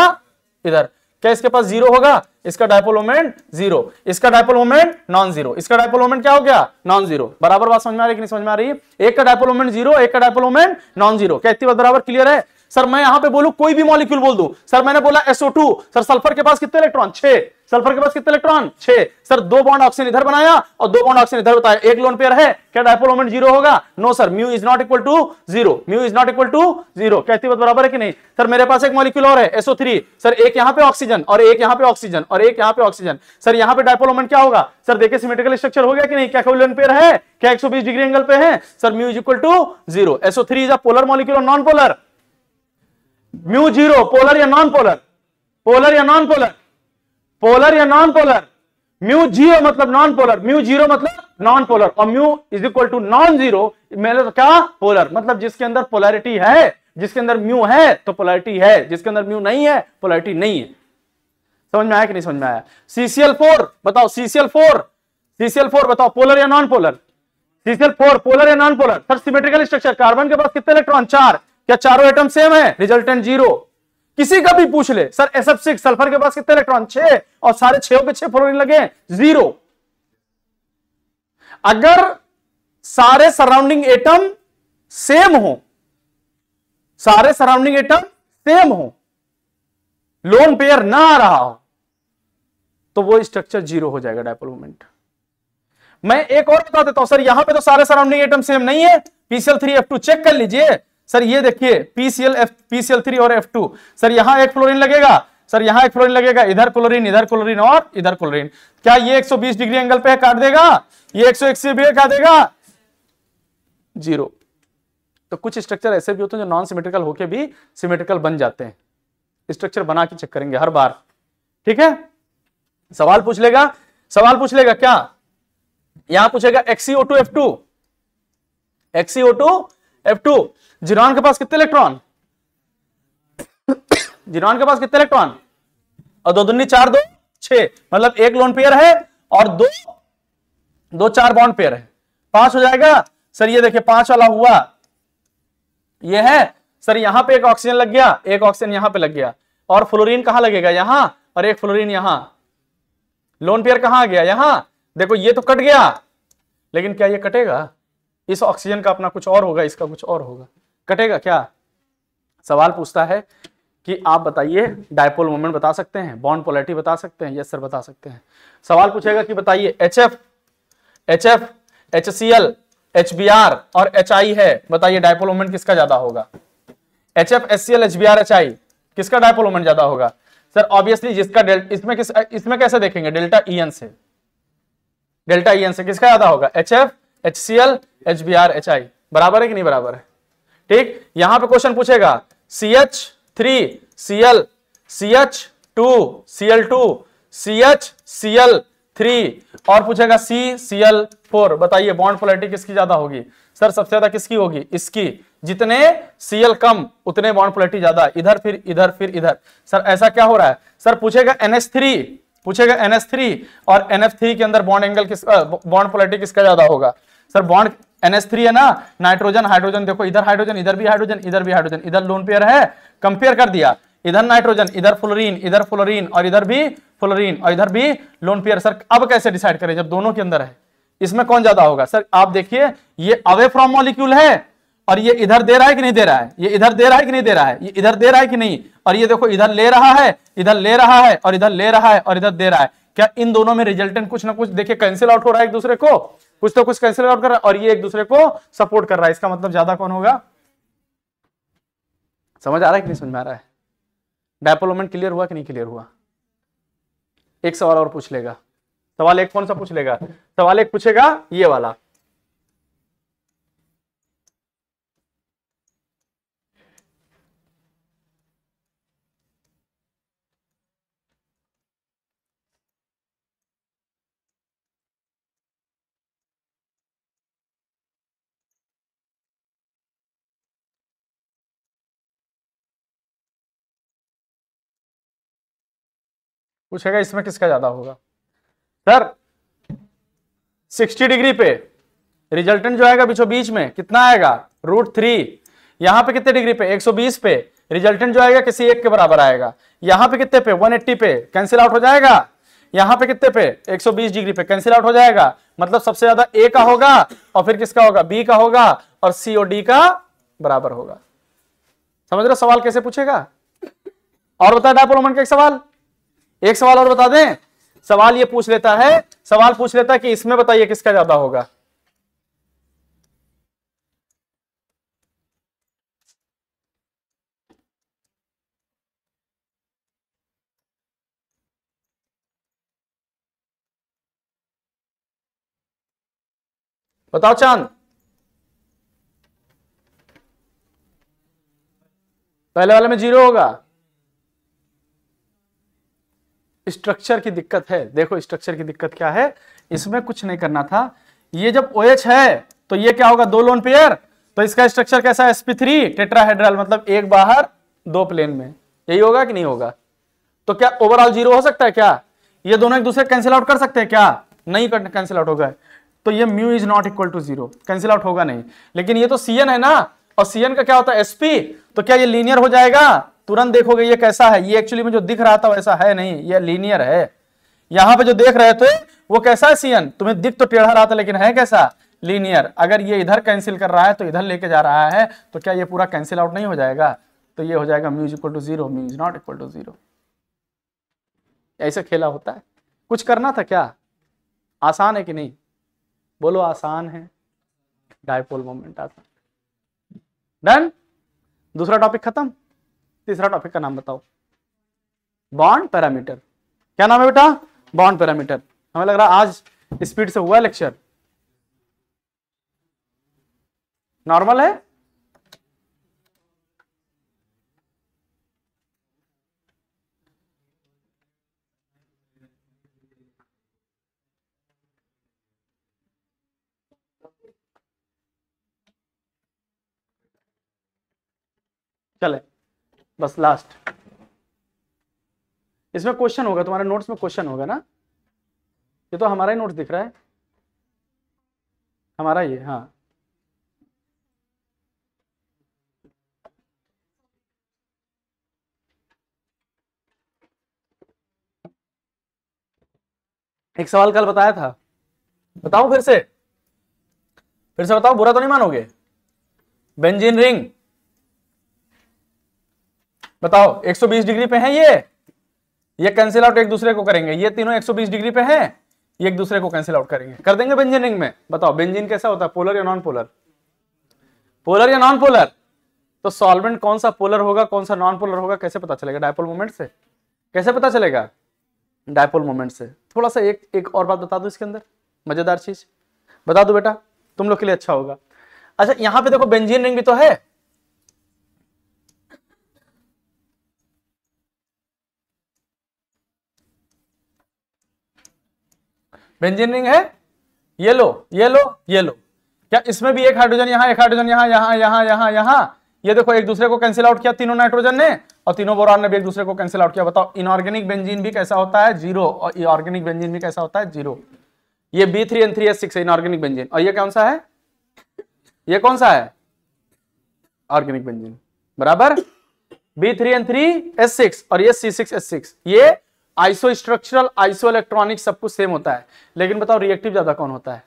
इधर, क्या इसके पास जीरो होगा, इसका डायपोल मोमेंट जीरो, इसका डायपोल मोमेंट नॉन जीरो, इसका डायपोल मोमेंट क्या हो गया, नॉन जीरो, बराबर बात समझ में आ रही है कि नहीं समझ में आ रही है? एक का डायपोल मोमेंट जीरो, एक का डायपोल मोमेंट नॉन जीरो, क्या इतनी बात बराबर क्लियर है? सर मैं यहां पे बोलूं कोई भी मॉलिक्यूल बोल दूं, सर मैंने बोला SO2, सर सल्फर के पास कितने इलेक्ट्रॉन, 6, सल्फर के पास कितने इलेक्ट्रॉन, 6, सर दो बॉन्ड ऑक्सीजन इधर बनाया और दो बॉन्ड ऑक्सीजन इधर बताया, एक लोन पेयर है, क्या डायपोल मोमेंट जीरो होगा, no sir, mu is not equal to zero, mu is not equal to zero, कहती बात बराबर है कि नहीं? सर मेरे पास एक मॉलिक्यूल और है SO3, सर एक यहां पे ऑक्सीजन और एक यहां पे ऑक्सीजन और एक यहां पे ऑक्सीजन, सर यहां पे डायपोल मोमेंट क्या होगा, सर देखिए सिमेट्रिकल स्ट्रक्चर हो गया कि नहीं, क्या कोई लोन पेयर है, क्या 120 डिग्री एंगल पे है, sir mu is equal to zero, SO3 is a polar molecule और non polar, mu zero, polar या नॉन पोलर, पोलर या नॉन पोलर, पोलर या नॉन पोलर, म्यू जीरो मतलब नॉन पोलर, म्यू जीरो मतलब नॉन पोलर, और mu is equal to non zero मतलब तो क्या, पोलर, मतलब जिसके अंदर पोलैरिटी है, जिसके अंदर म्यू है तो पोलैरिटी है, जिसके अंदर म्यू नहीं है पोलैरिटी नहीं है। समझ में आया कि नहीं समझ में आया? CCl4 बताओ, CCl4 बताओ, पोलर या नॉन पोलर, CCl4 पोलर या non polar, sir symmetrical structure, carbon के पास कितने इलेक्ट्रॉन, 4, क्या चारों एटम सेम है, रिजल्टेंट जीरो, किसी का भी पूछ ले, सर SF6 सल्फर के पास कितने इलेक्ट्रॉन, 6, और सारे 6 के 6 फ्लोरीन लगे, जीरो। अगर सारे सराउंडिंग एटम सेम हो, सारे सराउंडिंग एटम सेम हो, लोन पेयर ना आ रहा हो, तो वो स्ट्रक्चर जीरो हो जाएगा डायपोल मोमेंट। मैं एक और बता देता हूं, सर यहां पे तो सारे सराउंडिंग एटम सेम नहीं है, PCl3F2 चेक कर लीजिए, सर ये देखिए PCl3 और F2, सर यहां एक फ्लोरीन लगेगा, सर यहां एक फ्लोरीन लगेगा, इधर क्लोरीन और इधर क्लोरीन, क्या ये 120 डिग्री एंगल पे काट देगा, ये 180 भी काट देगा, जीरो। तो कुछ स्ट्रक्चर ऐसे भी होते हैं जो नॉन सिमेट्रिकल होके भी सिमेट्रिकल बन जाते हैं, स्ट्रक्चर बना के चेक करेंगे हर बार, ठीक है? सवाल पूछ लेगा क्या, यहां पूछेगा XeO2F2, XeO2F2, जिनॉन के पास कितने इलेक्ट्रॉन, जिनॉन के पास कितने इलेक्ट्रॉन, और 2 दूनी 4 2 6, मतलब एक लोन पेयर है और दो 4 बॉन्ड पेयर है, 5 हो जाएगा सर। ये देखिए 5 वाला हुआ, ये है सर। यहां पे एक ऑक्सीजन लग गया, एक ऑक्सीजन यहां पे लग गया, और फ्लोरीन कहां लगेगा, यहां, और एक फ्लोरीन यहां। लोन पेयर कहां आ गया, यहां। देखो ये तो कट गया, लेकिन क्या ये कटेगा? इस ऑक्सीजन का अपना कुछ और होगा, इसका कुछ और होगा, कटेगा क्या? सवाल पूछता है कि आप बताइए डायपोल मोमेंट बता सकते हैं, बॉन्ड पोलैरिटी बता सकते हैं? यस सर बता सकते हैं। सवाल पूछेगा कि बताइए HF, HCl, HBr और HI है, बताइए डायपोल मोमेंट किसका ज्यादा होगा? HF, HCl, HBr, HI किसका डायपोल मोमेंट ज्यादा होगा? सर ऑब्वियसली जिसका इसमें कैसे देखेंगे? डेल्टा EN से, डेल्टा EN से किसका ज्यादा होगा? HF, HCl, HBr, HI बराबर है कि नहीं बराबर है? ठीक, यहां पे क्वेश्चन पूछेगा CH3 Cl, CH2 Cl2, CH Cl3 और पूछेगा CCl4, बताइए बॉन्ड पोलैरिटी किसकी ज्यादा होगी? सर सबसे ज्यादा किसकी होगी? इसकी। जितने Cl कम उतने बॉन्ड पोलैरिटी ज्यादा, इधर फिर इधर फिर इधर। सर ऐसा क्या हो रहा है? सर पूछेगा NH3, पूछेगा NH3 और NF3 के अंदर बॉन्ड एंगल बॉन्ड पोलैरिटी किसका ज्यादा होगा? सर बॉन्ड NH3 है ना, नाइट्रोजन हाइड्रोजन, देखो इधर हाइड्रोजन, इधर भी हाइड्रोजन, इधर भी हाइड्रोजन, इधर लोन पेयर है, कंपेयर कर दिया, इधर नाइट्रोजन, इधर फ्लोरीन और इधर भी फ्लोरीन और इधर भी लोन पेयर। सर अब कैसे डिसाइड करें जब दोनों के अंदर है? इसमें कौन ज्यादा होगा? सर आप देखिए ये अवे फ्रॉम मॉलिक्यूल है और ये इधर दे रहा है कि नहीं दे रहा है? ये इधर दे रहा है कि नहीं दे रहा है? ये इधर दे रहा है कि नहीं? और ये देखो इधर ले रहा है, इधर ले रहा है, और इधर ले रहा है और इधर दे रहा है। क्या इन दोनों में रिजल्टेंट कुछ ना कुछ देखिए कैंसिल आउट हो रहा है एक दूसरे को, कुछ तो कुछ कैंसिल आउट कर रहा है, और ये एक दूसरे को सपोर्ट कर रहा है। इसका मतलब ज्यादा कौन होगा? समझ आ रहा है कि नहीं समझ में आ रहा है? डायपोल मोमेंट क्लियर हुआ कि नहीं क्लियर हुआ? एक सवाल और पूछ लेगा। सवाल एक कौन सा पूछ लेगा? सवाल एक पूछेगा ये वाला, पूछेगा इसमें किसका ज्यादा होगा? सर 60 डिग्री पे रिजल्टेंट जो आएगा बीचों बीच में कितना आएगा? √3। यहां पे कितने डिग्री पे? 120 पे रिजल्टेंट जो आएगा किसी एक के बराबर आएगा। यहां पे कितने पे? 180 पे कैंसिल आउट हो जाएगा। यहां पे कितने पे? 120 डिग्री पे कैंसिल आउट हो जाएगा। मतलब सबसे ज्यादा ए का होगा और फिर किसका होगा? बी का होगा, और सी और डी का बराबर होगा। समझ रहे हो सवाल कैसे पूछेगा? और बता डायपोल मोमेंट का एक सवाल और बता दें। सवाल ये पूछ लेता है, सवाल पूछ लेता है कि इसमें बताइए किसका ज्यादा होगा? बताओ चांद। पहले वाले में 0 होगा। स्ट्रक्चर की दिक्कत है। देखो स्ट्रक्चर की दिक्कत क्या है, इसमें कुछ नहीं करना था। ये जब OH है तो ये क्या होगा? 2 लोन पेयर, तो इसका स्ट्रक्चर कैसा है? sp3 टेट्राहेड्रल, मतलब एक बाहर 2 प्लेन में। यही होगा कि नहीं होगा? तो क्या ओवरऑल 0 हो सकता है क्या? ये दोनों एक दूसरे कैंसिल आउट कर सकते हैं क्या? नहीं कैंसिल आउट होगा। तो ये mu is not equal to 0, cancel out होगा नहीं। लेकिन ये तो CN है ना, और CN का क्या होता है? sp। तो क्या ये लीनियर हो जाएगा? तुरंत देखोगे ये कैसा है। ये एक्चुअली में जो दिख रहा था वैसा है नहीं, ये लीनियर है। यहां पे जो देख रहे थे वो कैसा है? CN तुम्हें दिख तो टेढ़ा रहा था, लेकिन है कैसा? लीनियर। अगर ये इधर कैंसिल कर रहा है तो इधर लेके जा रहा है, तो क्या ये पूरा कैंसिल आउट नहीं हो जाएगा? तो ये हो जाएगा mu is equal to 0, mu is not equal to 0। ऐसे खेला होता है। कुछ करना था क्या? आसान है कि नहीं? बोलो आसान है। डायपोल मोमेंट आसान। डन। दूसरा टॉपिक खत्म। तीसरा टॉपिक का नाम बताओ। Bond parameter. क्या नाम है बेटा? Bond parameter. हमें लग रहा आज स्पीड से हुआ लेक्चर। नॉर्मल है? चले बस लास्ट। इसमें क्वेश्चन होगा, तुम्हारे नोट्स में क्वेश्चन होगा ना? ये तो हमारा ही नोट्स दिख रहा है। हमारा ये, हाँ एक सवाल कल बताया था, बताओ फिर से बताओ, बुरा तो नहीं मानोगे। बेंजीन रिंग बताओ 120 डिग्री पे है, ये कैंसिल आउट एक दूसरे को करेंगे, ये तीनों 120 डिग्री पे हैं, ये एक दूसरे को कैंसिल आउट करेंगे, कर देंगे बेंजीन रिंग में। बताओ बेंजीन कैसा होता है, पोलर या नॉन पोलर? पोलर या नॉन पोलर? तो सॉल्वेंट कौन सा पोलर होगा कौन सा नॉन पोलर होगा कैसे पता चलेगा? डायपोल मोमेंट से। कैसे पता चलेगा? डायपोल मोमेंट से। थोड़ा सा एक और बात बता दो इसके अंदर, मजेदार चीज बता दो बेटा, तुम लोग के लिए अच्छा होगा। अच्छा यहां पे देखो बेंजीन रिंग भी तो है, बेंजीन रिंग है, ये लो ये लो ये लो, क्या इसमें भी एक हाइड्रोजन यहां, एक हाइड्रोजन यहां, यहां यहां यहां यहां, ये देखो एक दूसरे को कैंसिल आउट किया तीनों नाइट्रोजन ने, और तीनों बोरान ने भी एक दूसरे को कैंसिल आउट किया। बताओ इनऑर्गेनिक बेंजीन भी कैसा होता है? 0, और ऑर्गेनिक बेंजीन भी कैसा होता है? 0। ये B3N3S6 है इनऑर्गेनिक बेंजीन, और ये कौन सा है? ये कौन सा है? ऑर्गेनिक बेंजीन, बराबर। B3N3S6 और ये C6H6, ये आइसो स्ट्रक्चरल आइसो इलेक्ट्रॉनिक सब कुछ सेम होता है, लेकिन बताओ रिएक्टिव ज्यादा कौन होता है?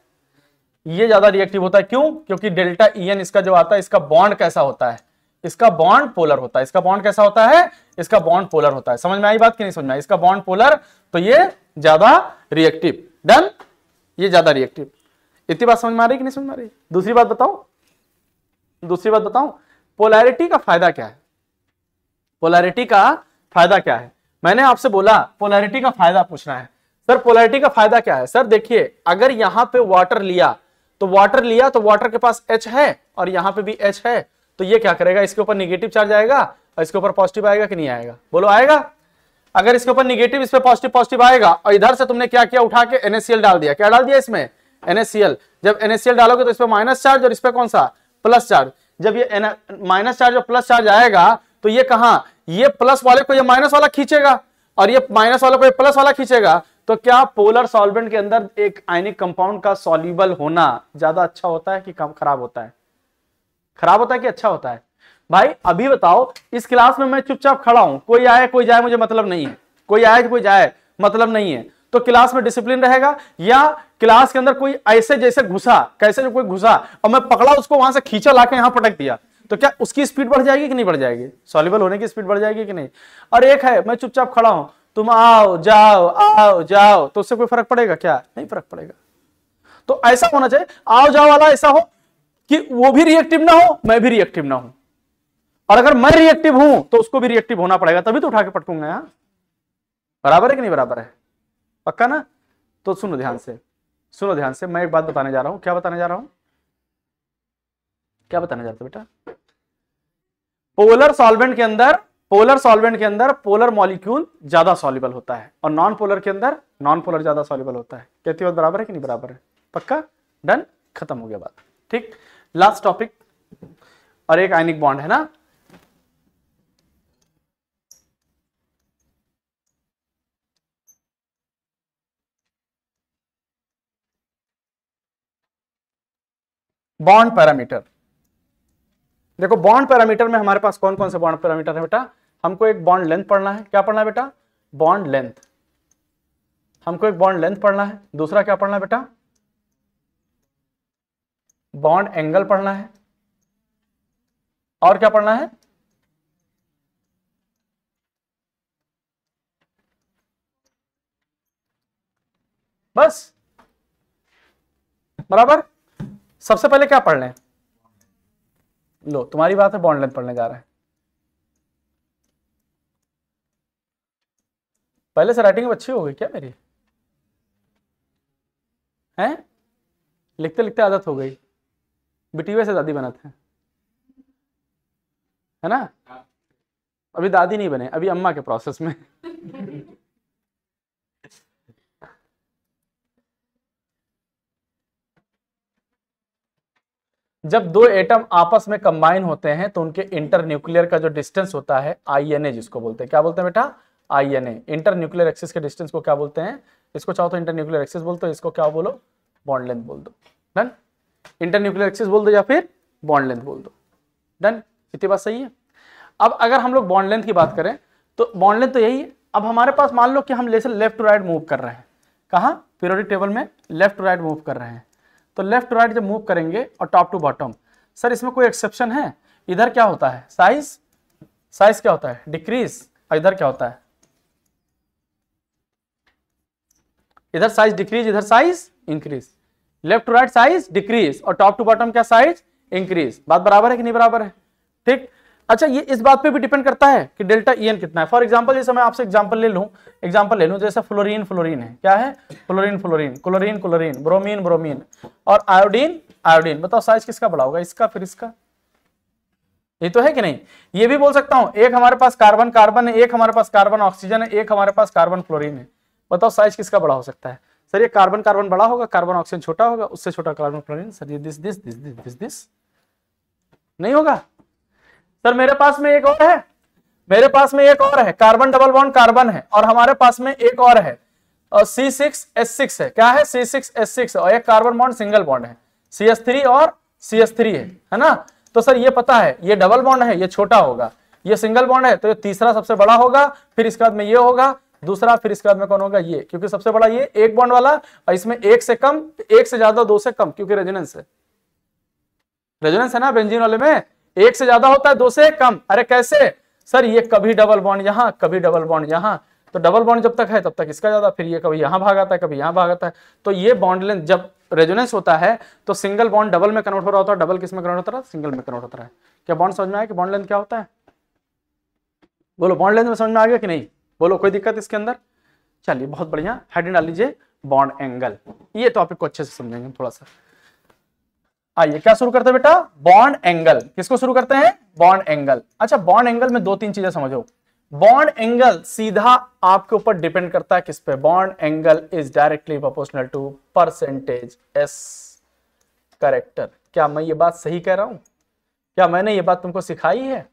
ये ज्यादा रिएक्टिव होता है। क्यों? क्योंकि डेल्टा EN इसका जो आता है, इसका बॉन्ड कैसा होता है? इसका बॉन्ड पोलर होता है। इसका बॉन्ड कैसा होता है? इसका बॉन्ड पोलर होता है। समझ में आई बात कि नहीं समझ में आई? इसका बॉन्ड पोलर, तो ये ज्यादा रिएक्टिव। डन, ये ज्यादा रिएक्टिव। इतनी बात समझ में आ रही कि नहीं समझ में आ रही? दूसरी बात बताऊं, पोलैरिटी का फायदा क्या है? पोलैरिटी का फायदा क्या है? मैंने आपसे बोला पोलैरिटी का फायदा पूछना है। सर पोलैरिटी का फायदा क्या है? सर देखिए, अगर यहां पे वाटर लिया तो वाटर के पास H है और यहां पे भी H है, तो ये क्या करेगा? इसके ऊपर निगेटिव चार्ज आएगा और इसके ऊपर पॉजिटिव आएगा कि नहीं आएगा? बोलो आएगा। अगर इसके ऊपर निगेटिव, इस पे पॉजिटिव आएगा, और इधर से तुमने क्या किया, उठा के NaCl डाल दिया। क्या डाल दिया इसमें? NaCl। जब NaCl डालोगे तो इस पे माइनस चार्ज और इस पे कौन सा? Plus charge. जब ये माइनस चार्ज और प्लस चार्ज आएगा तो ये कहां, ये प्लस वाले को ये माइनस वाला खींचेगा और ये माइनस वाले को ये प्लस वाला खींचेगा। तो क्या पोलर सॉल्वेंट के अंदर एक आयनिक कंपाउंड का सॉल्युबल होना ज्यादा अच्छा होता है कि कम खराब होता है? खराब होता है कि अच्छा होता है? भाई अभी बताओ, इस क्लास में मैं चुपचाप खड़ा हूं, कोई आए कोई जाए मुझे मतलब नहीं है, कोई आए कोई जाए मतलब नहीं है, तो क्लास में डिसिप्लिन रहेगा? या क्लास के अंदर कोई ऐसे जैसे घुसा, कैसे जो कोई घुसा और मैं पकड़ा उसको वहां से खींचा लाके यहां पटक दिया, तो क्या उसकी स्पीड बढ़ जाएगी कि नहीं बढ़ जाएगी? सॉल्युबल होने की स्पीड बढ़ जाएगी कि नहीं? और एक है मैं चुपचाप खड़ा हूं, तुम आओ जाओ, तो उससे कोई फर्क पड़ेगा क्या? नहीं फर्क पड़ेगा। तो ऐसा होना चाहिए, आओ जाओ वाला ऐसा हो कि वो भी रिएक्टिव ना हो, मैं भी रिएक्टिव ना हूं, और अगर मैं रिएक्टिव हूं तो उसको भी रिएक्टिव होना पड़ेगा, तभी तो उठा के पटकूंगा। यहां बराबर है कि नहीं बराबर है? पक्का ना? तो सुनो ध्यान से, मैं एक बात बताने जा रहा हूं। क्या बताने जा रहा हूं? क्या बताने जाते बेटा? पोलर सॉल्वेंट के अंदर पोलर मॉलिक्यूल ज्यादा सॉल्युबल होता है और नॉन पोलर के अंदर नॉन पोलर ज्यादा सॉल्युबल होता है। कहती बात बराबर है कि नहीं बराबर है? पक्का? डन, खत्म हो गया बात। ठीक, लास्ट टॉपिक, और एक आयनिक बॉन्ड है ना, बॉन्ड पैरामीटर। देखो बॉन्ड पैरामीटर में हमारे पास कौन कौन से बॉन्ड पैरामीटर है बेटा? हमको एक बॉन्ड लेंथ पढ़ना है। क्या पढ़ना है बेटा? Bond length. हमको एक बॉन्ड लेंथ पढ़ना है। दूसरा क्या पढ़ना है बेटा? बॉन्ड एंगल पढ़ना है। और क्या पढ़ना है? बस, बराबर। सबसे पहले क्या पढ़ लें? लो तुम्हारी बात है, बॉन्ड लेंथ पढ़ने जा रहे हैं। पहले से राइटिंग अच्छी हो गई क्या मेरी? हैं? लिखते लिखते आदत हो गई, बिटिया से दादी बनाते हैं, है ना? अभी दादी नहीं बने, अभी अम्मा के प्रोसेस में। जब दो एटम आपस में कंबाइन होते हैं तो उनके इंटर न्यूक्लियर का जो डिस्टेंस होता है INA, जिसको बोलते हैं, क्या बोलते हैं बेटा? INA। इंटर न्यूक्लियर एक्सिस के डिस्टेंस को क्या बोलते हैं? इसको चाहो तो इंटर न्यूक्लियर एक्सिस बोलते हो, इसको क्या बोलो? बॉन्ड लेंथ बोल दो। डन। इंटरन्यूक्लियर एक्सिस बोल दो या फिर बॉन्ड लेंथ बोल दो। डन, इतनी बात सही है। अब अगर हम लोग बॉन्ड लेंथ की बात करें तो बॉन्ड लेंथ तो यही है। अब हमारे पास मान लो कि हम लेफ्ट टू राइट मूव कर रहे हैं, कहाँ, पीरियोडिक टेबल में लेफ्ट टू राइट मूव कर रहे हैं। तो लेफ्ट टू राइट जब मूव करेंगे और टॉप टू बॉटम, सर इसमें कोई एक्सेप्शन है? इधर क्या होता है, साइज क्या होता है, डिक्रीज, और इधर क्या होता है, इधर साइज डिक्रीज, इधर size increase. Left to right size decrease और टॉप टू बॉटम क्या, साइज इंक्रीज। बात बराबर है कि नहीं बराबर है? ठीक। अच्छा, ये इस बात पे भी डिपेंड करता है कि डेल्टा EN कितना है। फॉर एग्जांपल जैसे मैं आपसे एग्जांपल ले लूं जैसे फ्लोरीन है, क्या है, क्लोरीन, क्लोरीन, ब्रोमीन और आयोडीन। बताओ साइज किसका बड़ा होगा, इसका फिर इसका? ये तो है कि नहीं? ये भी बोल सकता हूं, एक हमारे पास कार्बन है, एक हमारे पास कार्बन ऑक्सीजन है, एक हमारे पास कार्बन फ्लोरीन है। बताओ साइज किसका बड़ा हो सकता है? सर ये कार्बन बड़ा होगा, कार्बन ऑक्सीजन छोटा होगा, उससे छोटा कार्बन फ्लोरीन। सर ये दिस नहीं होगा। सर मेरे पास में एक और है, कार्बन डबल बॉन्ड कार्बन है, और हमारे पास में एक और है C6H6 है। क्या है, C6H6, और एक कार्बन बॉन्ड सिंगल बॉन्ड है, CH3 और CH3 है ना? तो सर ये पता है, ये डबल बॉन्ड है, ये छोटा होगा, ये सिंगल बॉन्ड है, तो ये तीसरा सबसे बड़ा होगा, फिर इसके बाद में ये होगा दूसरा, फिर इसके बाद में कौन होगा, ये, क्योंकि सबसे बड़ा ये एक बॉन्ड वाला, और इसमें एक से कम, एक से ज्यादा, दो से कम, क्योंकि रेजोनेंस है ना बेंजीन वाले में, एक से ज्यादा होता है, दो से कम। अरे कैसे सर, ये कभी डबल बॉन्ड यहां, कभी डबल बॉन्ड यहां, तो डबल बॉन्ड जब तक है तब तक इसका ज्यादा, फिर ये कभी यहां भाग आता है, कभी यहां भाग आता है। तो ये बॉन्ड लेंथ जब रेजोनेंस होता है तो सिंगल बॉन्ड डबल में कन्वर्ट हो रहा होता है, डबल किस में कन्वर्ट होता है, सिंगल में कन्वर्ट होता है। क्या बॉन्ड समझ में आया कि बॉन्ड लेंथ क्या होता है? बोलो, बॉन्ड लेंथ में समझ में आ गया कि नहीं? बोलो, कोई दिक्कत इसके अंदर? चलिए बहुत बढ़िया, हेडिंग डाल लीजिए बॉन्ड एंगल। ये टॉपिक को अच्छे से समझेंगे थोड़ा सा। आइए क्या शुरू करते हैं बेटा, बॉन्ड एंगल। किसको शुरू करते हैं, बॉन्ड एंगल। अच्छा, बॉन्ड एंगल में दो तीन चीजें समझो। बॉन्ड एंगल सीधा आपके ऊपर डिपेंड करता है किस पे, bond angle is directly proportional to percentage S character. क्या मैं ये बात सही कह रहा हूं? क्या मैंने ये बात तुमको सिखाई है?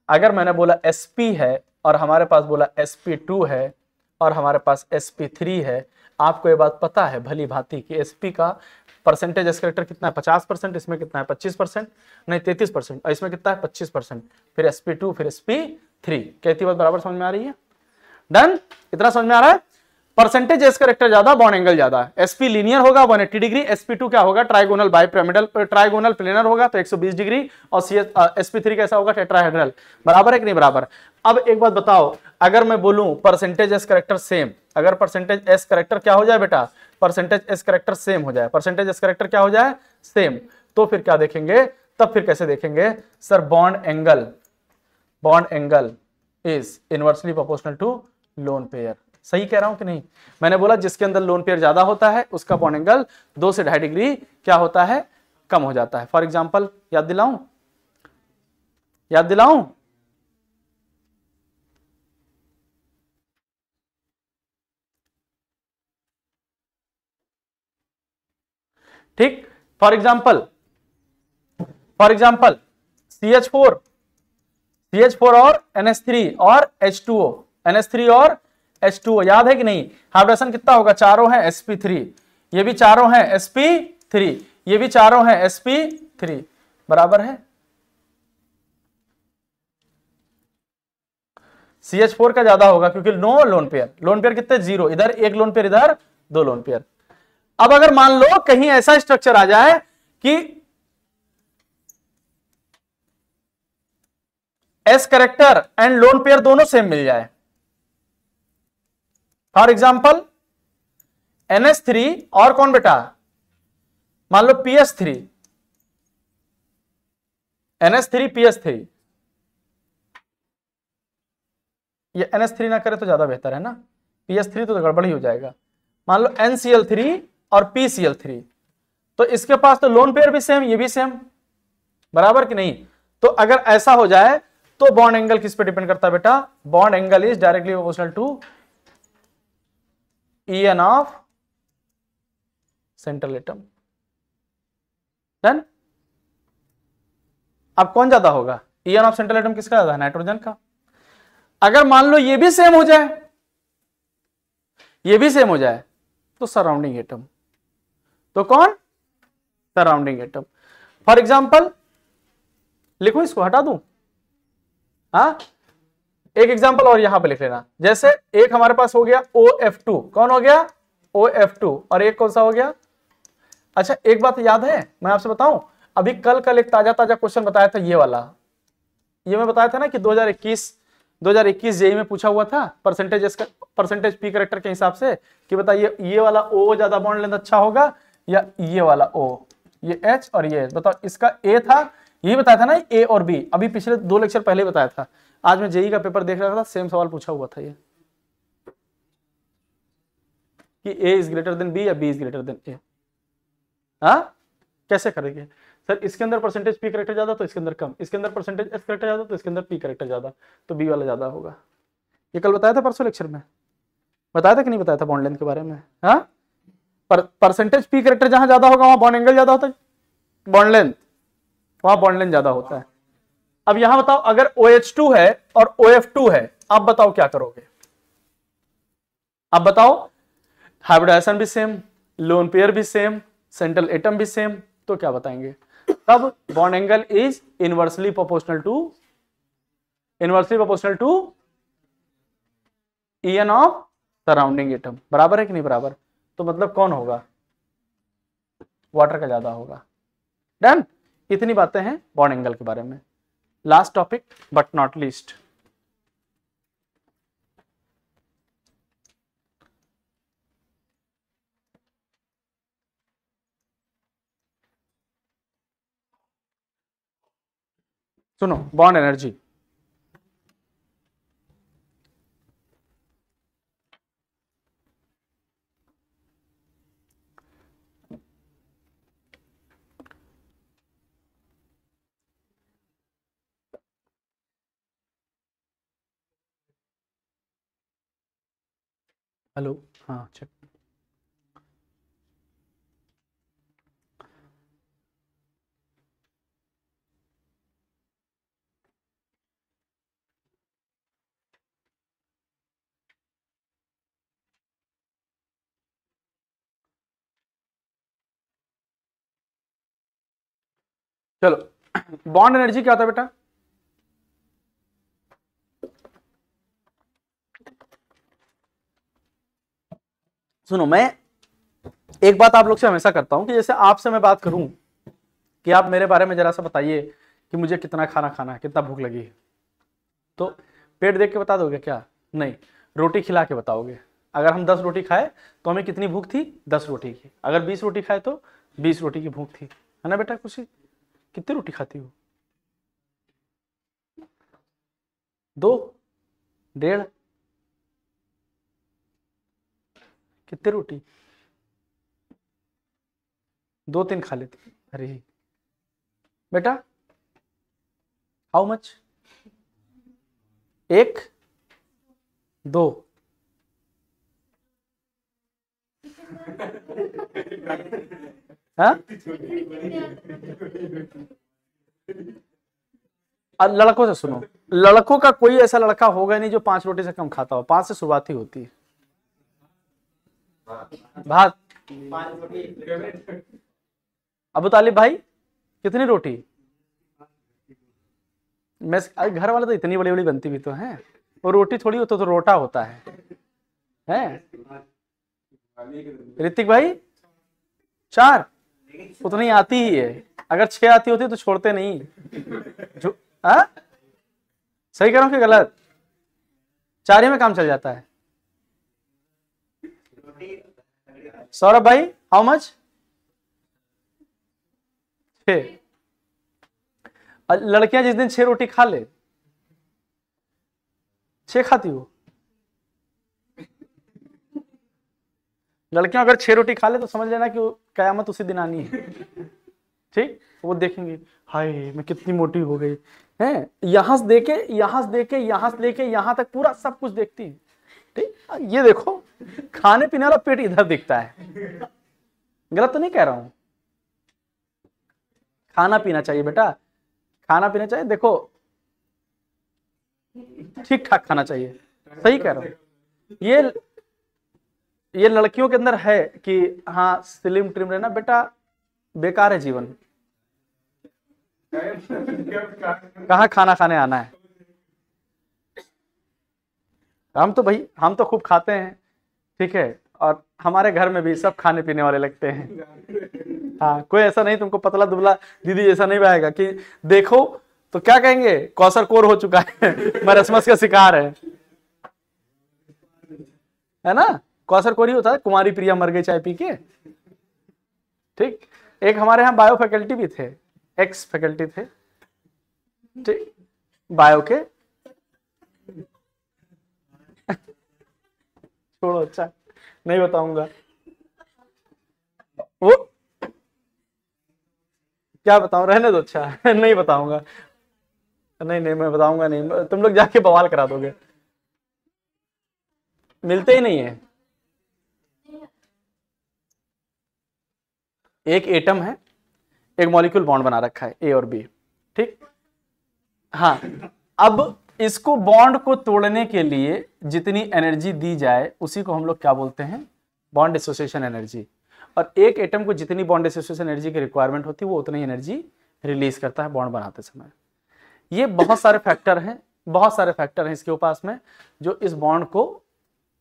अगर मैंने बोला SP है और हमारे पास बोला SP2 है और हमारे पास SP3 है, आपको ये बात पता है भली भांति कि SP का परसेंटेज S कैरेक्टर कितना है, 50%, इसमें कितना है 25%, नहीं 33%, और इसमें कितना है 25%, फिर SP2 फिर SP3। कहती बात बराबर समझ में आ रही है? डन, इतना समझ में आ रहा है? परसेंटेज S कैरेक्टर ज्यादा, बॉन्ड एंगल ज्यादा। SP लीनियर होगा 180 डिग्री, SP2 क्या होगा, ट्राइगोनल बाइपिरामिडल, ट्राइगोनल प्लेनर होगा तो 120 डिग्री, और SP3 कैसा होगा, टेट्राहेड्रल। बराबर है कि नहीं बराबर? अब एक बात बताओ, अगर मैं बोलूं परसेंटेज S कैरेक्टर सेम, अगर परसेंटेज S कैरेक्टर क्या हो जाए बेटा, परसेंटेज S कैरेक्टर सेम हो जाए, परसेंटेज S कैरेक्टर क्या हो जाए, सेम, तो फिर क्या देखेंगे, तब फिर कैसे देखेंगे, sir bond angle is inversely proportional to lone pair. सही कह रहा हूं कि नहीं? मैंने बोला जिसके अंदर लोन पेयर ज्यादा होता है उसका बॉन्ड एंगल 2 से 2.5 डिग्री क्या होता है, कम हो जाता है। फॉर एग्जांपल याद दिलाऊं, ठीक। फॉर एग्जांपल CH4 और NH3 और H2O, NH3 और H2O, याद है कि नहीं? हाइब्रिडेशन कितना होगा, चारों हैं sp3, ये भी चारों हैं sp3, ये भी चारों हैं sp3, बराबर है। CH4 का ज्यादा होगा क्योंकि नो लोन पेयर कितने, 0, इधर एक लोन पेयर, इधर 2 लोन पेयर। अब अगर मान लो कहीं ऐसा स्ट्रक्चर आ जाए कि S character and lone pair दोनों सेम मिल जाए, फॉर एग्जांपल NH3 और कौन बेटा, मान लो PS3, NH3 PS3, ये NH3 ना करे तो ज्यादा बेहतर है ना, PS3 तो गड़बड़ ही हो जाएगा। मान लो NCl3 और PCl3, तो इसके पास तो लोन पेयर भी सेम, ये भी सेम, बराबर कि नहीं? तो अगर ऐसा हो जाए तो बॉन्ड एंगल किस पे डिपेंड करता है बेटा, bond angle is directly proportional to EN of central atom. Done. अब कौन ज्यादा होगा, EN ऑफ सेंट्रल एटम किसका ज्यादा है, नाइट्रोजन का। अगर मान लो ये भी सेम हो जाए, तो सराउंडिंग एटम, तो कौन, सराउंडिंग एटम। फॉर एग्जाम्पल लिखूं, इसको हटा दूं, हाँ एक एग्जाम्पल और यहां पे लिख लेना। जैसे एक हमारे पास हो गया OF2, कौन हो गया OF2, और एक कौन सा हो गया। अच्छा एक बात याद है, मैं आपसे बताऊं, अभी कल एक ताजा क्वेश्चन बताया था, ये वाला, ये मैं बताया था ना कि 2021 जेई में पूछा हुआ था परसेंटेज पी करेक्टर के हिसाब से, कि बताइए ये वाला O ज्यादा बॉन्ड लेंथ अच्छा होगा या ये वाला O, ये H और ये H, बताओ इसका A था, यही बताया था ना A और B, अभी पिछले 2 लेक्चर पहले बताया था। आज मैं जेई का पेपर देख रहा था, सेम सवाल पूछा हुआ था ये, कि A is greater than B या B is greater than A। हाँ कैसे करेंगे सर, इसके अंदर परसेंटेज पी करेक्टर ज्यादा तो इसके अंदर कम, इसके अंदर परसेंटेज एस करेक्टर ज्यादा तो इसके अंदर पी करेक्टर ज्यादा, तो बी वाला ज्यादा होगा। ये कल बताया था, परसों लेक्चर में बताया था कि नहीं बताया था बॉन्ड लेंथ के बारे में। हाँ परसेंटेज पी करेक्टर जहां ज्यादा होगा वहां बॉन्ड एंगल ज्यादा होता है, बॉन्ड लेंथ वहां बॉन्ड लेंथ ज्यादा होता है। अब यहां बताओ अगर OH2 है और OF2 है, आप बताओ क्या करोगे। आप बताओ हाइब्रिडाइजेशन भी सेम, लोन पेयर भी सेम, सेंट्रल एटम भी सेम, तो क्या बताएंगे, तब bond angle is inversely proportional to EN of surrounding atom, बराबर है कि नहीं बराबर, तो मतलब कौन होगा, वाटर का ज्यादा होगा। डन, इतनी बातें हैं बॉन्ड एंगल के बारे में। Last topic but not least, सुनो बॉन्ड एनर्जी। हेलो, हाँ चेक। चलो बॉन्ड एनर्जी क्या होता है बेटा, सुनो मैं एक बात आप लोग से हमेशा करता हूं कि जैसे आपसे मैं बात करूं कि आप मेरे बारे में जरा सा बताइए कि मुझे कितना खाना खाना है, कितना भूख लगी है, तो पेट देख के बता दोगे क्या, नहीं, रोटी खिला के बताओगे। अगर हम 10 रोटी खाए तो हमें कितनी भूख थी, 10 रोटी की, अगर 20 रोटी खाए तो 20 रोटी की भूख थी, है ना बेटा खुशी, कितनी रोटी खाती हो, 2, 1.5, कितनी रोटी, 2-3 खा लेती, अरे बेटा हाउ मच, 1, 2, हाँ अब लड़कों से सुनो, लड़कों का कोई ऐसा लड़का होगा नहीं जो 5 रोटी से कम खाता हो, 5 से शुरुआत ही होती है। भात, अबू तालिब भाई कितनी रोटी, मैं घर वाले तो इतनी बड़ी बड़ी बनती भी तो हैं, और रोटी थोड़ी होती तो रोटा होता है? ऋतिक भाई 4, उतनी आती ही है, अगर 6 आती होती तो छोड़ते नहीं जो, सही कह रहा हूं कि गलत, 4 ही में काम चल जाता है। सौरभ भाई हाउ मच, 6, लड़कियां जिस दिन 6 रोटी खा ले, 6 खाती हो, लड़कियां अगर 6 रोटी खा ले तो समझ लेना कि कयामत उसी दिन आनी है, ठीक, वो देखेंगे हाय मैं कितनी मोटी हो गई है, यहां से देके यहां से देके यहां से लेके यहां तक पूरा सब कुछ देखती है, ठीक, ये देखो खाने पीने वाला पेट इधर दिखता है, गलत तो नहीं कह रहा हूं, खाना पीना चाहिए बेटा, खाना पीना चाहिए, देखो ठीक ठाक खाना चाहिए, सही कह रहा हूं। ये लड़कियों के अंदर है कि हाँ स्लिम ट्रिम रहना, बेटा बेकार है जीवन। कहाँ खाना खाने आना है? हम तो खूब खाते हैं, ठीक है, और हमारे घर में भी सब खाने पीने वाले लगते हैं। हाँ, कोई ऐसा नहीं तुमको पतला दुबला दीदी ऐसा नहीं आएगा कि देखो तो क्या कहेंगे, कौसर कोर हो चुका है, मरसमस का शिकार है ना? कौसर कोर ही होता है, कुमारी प्रिया मर गई चाय पी के। ठीक, एक हमारे यहाँ बायो फैकल्टी भी थे, एक्स फैकल्टी थे, ठीक, बायो के। छोड़ो, अच्छा नहीं बताऊंगा। वो क्या बताऊं, रहने दो, अच्छा नहीं बताऊंगा। नहीं नहीं, मैं बताऊंगा नहीं, तुम लोग जाके बवाल करा दोगे। मिलते ही नहीं है। एक एटम है, एक मॉलिक्यूल बॉन्ड बना रखा है ए और बी, ठीक। हाँ, अब इसको बॉन्ड को तोड़ने के लिए जितनी एनर्जी दी जाए उसी को हम लोग क्या बोलते हैं, बॉन्ड एसोसिएशन एनर्जी। और एक एटम को जितनी बॉन्ड एसोसिएशन एनर्जी की रिक्वायरमेंट होती है वो उतनी एनर्जी रिलीज करता है बॉन्ड बनाते समय। ये बहुत सारे फैक्टर हैं, बहुत सारे फैक्टर हैं इसके पास में जो इस बॉन्ड को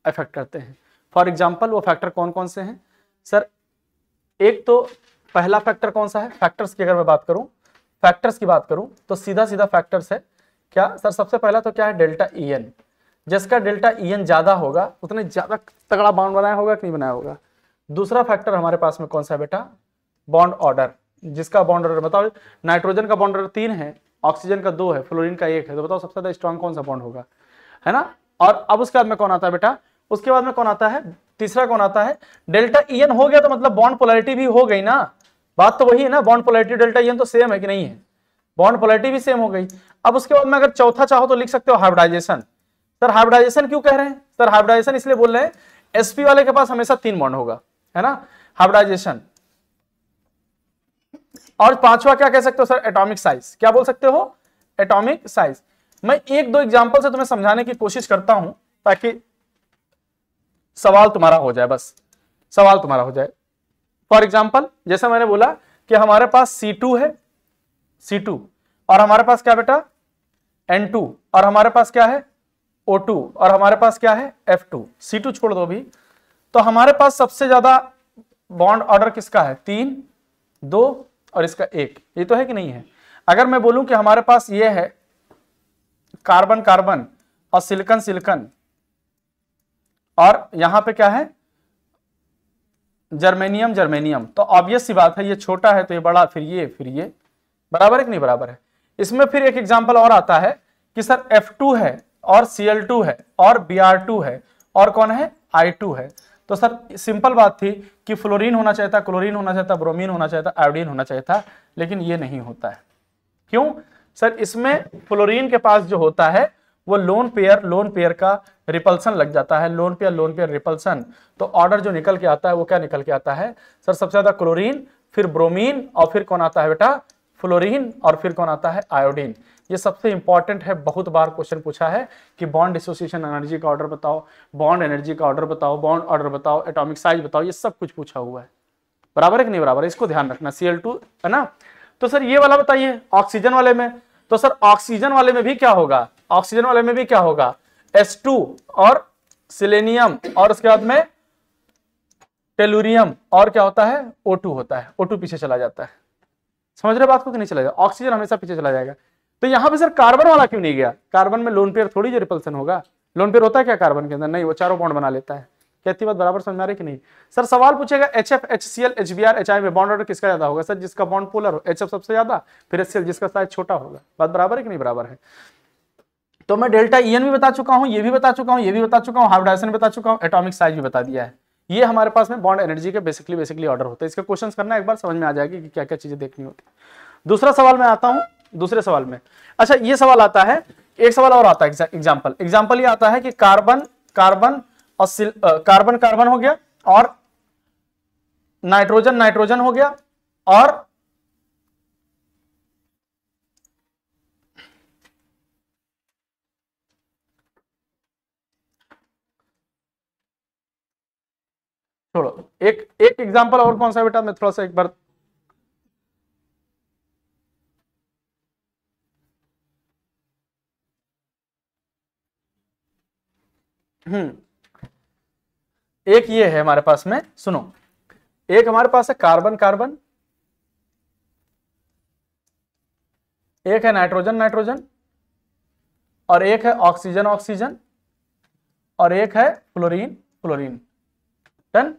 अफेक्ट करते हैं। फॉर एग्जाम्पल वो फैक्टर कौन कौन से हैं सर? एक तो पहला फैक्टर कौन सा है, फैक्टर्स की अगर मैं बात करूं, फैक्टर्स की बात करूं तो सीधा सीधा फैक्टर्स है क्या सर? सबसे पहला तो क्या है, डेल्टा ई एन। जिसका डेल्टा ई एन ज्यादा होगा उतने ज्यादा तगड़ा बॉन्ड बनाया होगा कि नहीं बनाया होगा। दूसरा फैक्टर हमारे पास में कौन सा है बेटा, बॉन्ड ऑर्डर। जिसका बॉन्ड ऑर्डर बताओ, नाइट्रोजन का बॉन्ड ऑर्डर 3 है, ऑक्सीजन का 2 है, फ्लोरीन का 1 है, तो बताओ सबसे ज्यादा स्ट्रॉन्ग कौन सा बॉन्ड होगा, है ना? और अब उसके बाद में कौन आता है बेटा, उसके बाद में कौन आता है, तीसरा कौन आता है, डेल्टा ई एन हो गया तो मतलब बॉन्ड पोलैरिटी भी हो गई ना। बात तो वही है ना, bond polarity delta E N तो सेम है कि नहीं है, बॉन्ड पोलैरिटी भी सेम हो गई। अब उसके बाद में अगर चौथा चाहो तो लिख सकते हो हाइब्रिडाइजेशन। सर हाइब्रिडाइजेशन क्यों कह रहे हैं सर? हाइब्रिडाइजेशन इसलिए बोल रहे हैं एसपी वाले के पास हमेशा 3 बॉन्ड होगा, है ना, हाइब्रिडाइजेशन। और पांचवा क्या कह सकते हो सर, एटॉमिक साइज। क्या बोल सकते हो, एटॉमिक साइज। मैं एक दो एग्जांपल से तुम्हें समझाने की कोशिश करता हूं ताकि सवाल तुम्हारा हो जाए, बस सवाल तुम्हारा हो जाए। फॉर एग्जांपल जैसे मैंने बोला कि हमारे पास C2 है, C2, और हमारे पास क्या बेटा, N2, और हमारे पास क्या है, O2, और हमारे पास क्या है, F2। C2 छोड़ दो अभी। तो हमारे पास सबसे ज्यादा बॉन्ड ऑर्डर किसका है, 3, 2 और इसका 1, ये तो है कि नहीं है? अगर मैं बोलूं कि हमारे पास ये है कार्बन कार्बन और सिलिकन सिलिकन, और यहां पे क्या है, जर्मेनियम जर्मेनियम, तो ऑब्वियस सी बात है ये छोटा है तो ये बड़ा, फिर ये बराबर है कि नहीं बराबर है? इसमें फिर एक एग्जांपल और आता है कि सर F2 है और Cl2 है और Br2 है और कौन है, I2 है। तो सर सिंपल बात थी कि फ्लोरीन होना चाहिए था, क्लोरीन होना चाहिए था, ब्रोमीन होना चाहिए था, आयोडीन होना चाहिए था, लेकिन ये नहीं होता है। क्यों सर? इसमें फ्लोरीन के पास जो होता है वो लोन पेयर का रिपल्सन लग जाता है, लोन पेयर रिपल्सन। तो ऑर्डर जो निकल के आता है वो क्या निकल के आता है सर? सबसे ज्यादा क्लोरीन, फिर ब्रोमीन, और फिर कौन आता है बेटा, फ्लोरीन, और फिर कौन आता है, आयोडीन। ये सबसे इंपॉर्टेंट है, बहुत बार क्वेश्चन पूछा है कि बॉन्ड एसोसिएशन एनर्जी का ऑर्डर बताओ, बॉन्ड एनर्जी का ऑर्डर बताओ, बॉन्ड ऑर्डर बताओ, एटॉमिक साइज बताओ, ये सब कुछ पूछा हुआ है। बराबर है कि नहीं बराबर है? इसको ध्यान रखना। Cl2 है ना। तो सर ये वाला बताइए ऑक्सीजन वाले में, तो सर ऑक्सीजन वाले में भी क्या होगा, ऑक्सीजन वाले में भी क्या होगा, S2 और सिलेनियम, और उसके बाद में टेलुरियम, और क्या होता है, O2 होता है। O2 पीछे चला जाता है, समझ रहे बात को कि नहीं चला जाएगा? ऑक्सीजन हमेशा पीछे चला जाएगा। तो यहां पे सर कार्बन वाला क्यों नहीं गया? कार्बन में लोन पेयर थोड़ी जो रिपल्सन होगा, लोन पेयर होता है क्या कार्बन के अंदर? नहीं, वो चारों बॉन्ड बना लेता है। कहती बात बराबर समझ में आ रही कि नहीं? सर सवाल पूछेगा HF, HCl, HBr, HI में बॉन्ड ऑर्डर किसका ज्यादा होगा? सर जिसका बॉन्ड पोलर हो, HF सबसे ज्यादा, फिर HCl जिसका साइज छोटा होगा। बात बराबर है कि नहीं बराबर है? तो मैं डेल्टा ई एन भी बता चुका हूं, ये भी बता चुका हूं, ये भी बता चुका हूं, हाइब्रिडाइजेशन बता चुका हूं, एटॉमिक साइज भी बता दिया है। ये हमारे पास में बॉन्ड एनर्जी के बेसिकली ऑर्डर होते हैं। इसके क्वेश्चंस करना एक बार समझ में आ जाएगी कि क्या क्या चीजें देखनी होती है। दूसरा सवाल में आता हूं, दूसरे सवाल में, अच्छा ये सवाल आता है, एक सवाल और आता है, एग्जाम्पल ये आता है कि कार्बन कार्बन और कार्बन कार्बन हो गया, और नाइट्रोजन नाइट्रोजन हो गया, और छोड़ो, एक एग्जांपल और कौन सा बेटा, मैं थोड़ा सा एक बार एक ये है हमारे पास में, सुनो, एक हमारे पास है कार्बन कार्बन, एक है नाइट्रोजन नाइट्रोजन, और एक है ऑक्सीजन ऑक्सीजन, और एक है fluorine fluorine. Done.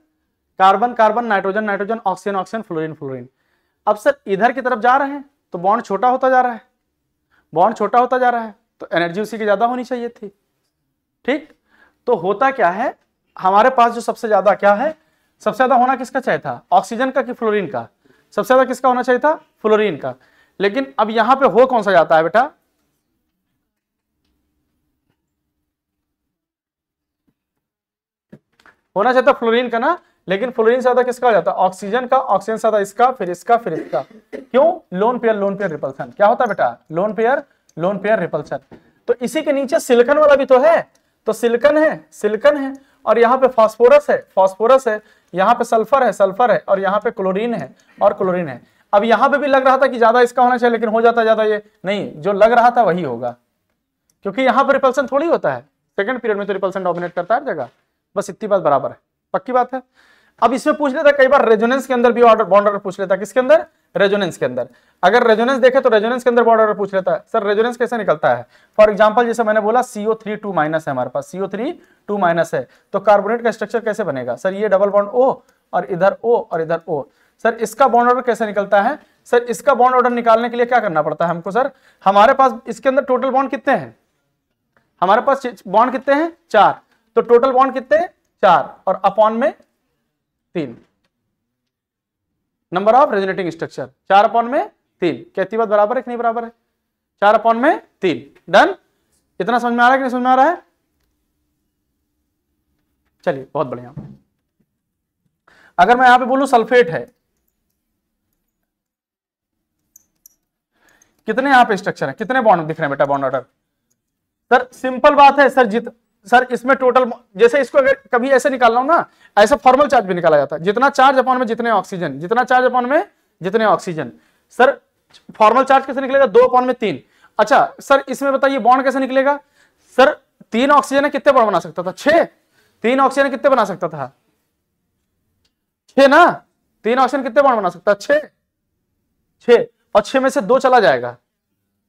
Carbon carbon nitrogen nitrogen oxygen oxygen fluorine fluorine. अब सर इधर की तरफ जा रहे हैं तो बॉन्ड छोटा होता जा रहा है, बॉन्ड छोटा होता जा रहा है, तो एनर्जी उसी की ज्यादा होनी चाहिए थी। ठीक, तो होता क्या है, हमारे पास जो सबसे ज्यादा क्या है, सबसे ज्यादा होना किसका चाहिए था, ऑक्सीजन का कि फ्लोरीन का? सबसे ज्यादा किसका होना चाहिए था, फ्लोरीन का। लेकिन अब यहां पे हो कौन सा जाता है बेटा, होना चाहिए था फ्लोरीन का ना, लेकिन फ्लोरीन से ज्यादा किसका हो जाता है, ऑक्सीजन का। ऑक्सीजन से ज्यादा इसका, फिर इसका, फिर इसका। क्यों? Lone pair repulsion. क्या होता है बेटा, लोन पेयर रिपल्सन। तो इसी के नीचे सिलिकॉन वाला भी तो है, तो सिलिकॉन है, और यहाँ पे फास्फोरस है, यहाँ पे सल्फर है, और यहाँ पे क्लोरीन है और क्लोरीन है। अब यहाँ पे भी लग रहा था कि ज्यादा इसका होना चाहिए, लेकिन हो जाता ज्यादा ये नहीं, जो लग रहा था वही होगा, क्योंकि यहाँ पे रिपल्सन थोड़ी होता है, सेकंड पीरियड में तो रिपल्सन डोमिनेट करता है हर जगह। बस इतनी बात बराबर है, पक्की बात है। अब इसमें पूछ लेता कई बार रेजोनेंस के अंदर भी बॉन्ड ऑर्डर पूछ लेता, किसके अंदर, रेजोनेंस के अंदर। अगर रेजोनेंस देखे तो रेजोनेंस के अंदर बॉन्ड ऑर्डर पूछ लेता है, सर रेजोनेंस कैसे निकलता है। फॉर एग्जांपल जैसे मैंने बोला CO3 2 माइनस है हमारे पास, CO3 2 माइनस है, तो कार्बोनेट का स्ट्रक्चर कैसे बनेगा, सर ये डबल बॉन्ड O और इधर O और इधर O। सर इसका बॉन्ड ऑर्डर कैसे निकलता है, सर इसका बॉन्ड ऑर्डर निकालने के लिए क्या करना पड़ता है हमको, सर हमारे पास इसके अंदर टोटल बॉन्ड कितने हैं, हमारे पास बॉन्ड कितने हैं, 4, तो टोटल बॉन्ड कितने, 4, और अपॉन में 3, number of resonating structure 4 upon में 3। कहती बात बराबर है कि नहीं बराबर है, 4 अपॉन में 3। डन। इतना समझ में आ रहा है कि नहीं समझ में आ रहा है, चलिए बहुत बढ़िया। अगर मैं यहां पे बोलूं सल्फेट है, कितने यहां पे स्ट्रक्चर है, कितने बॉन्ड दिख रहे हैं बेटा बॉन्ड ऑर्डर। सर सिंपल बात है सर, सर इसमें टोटल, जैसे इसको अगर कभी ऐसे निकालना हो ना, ऐसा फॉर्मल चार्ज भी निकाला जाता है, जितना चार्ज अपॉन में जितने ऑक्सीजन, जितना चार्ज अपॉन में जितने ऑक्सीजन। सर फॉर्मल चार्ज कैसे निकलेगा, 2 अपॉन में 3। अच्छा सर इसमें बताइए बॉन्ड कैसे निकलेगा, सर 3 ऑक्सीजन है कितने बॉन्ड बना सकता था, 6। 3 ऑक्सीजन कितने बना सकता था, 6 ना, 3 ऑक्सीजन कितने बॉन्ड बना सकता, 6, और 6 में से 2 चला जाएगा,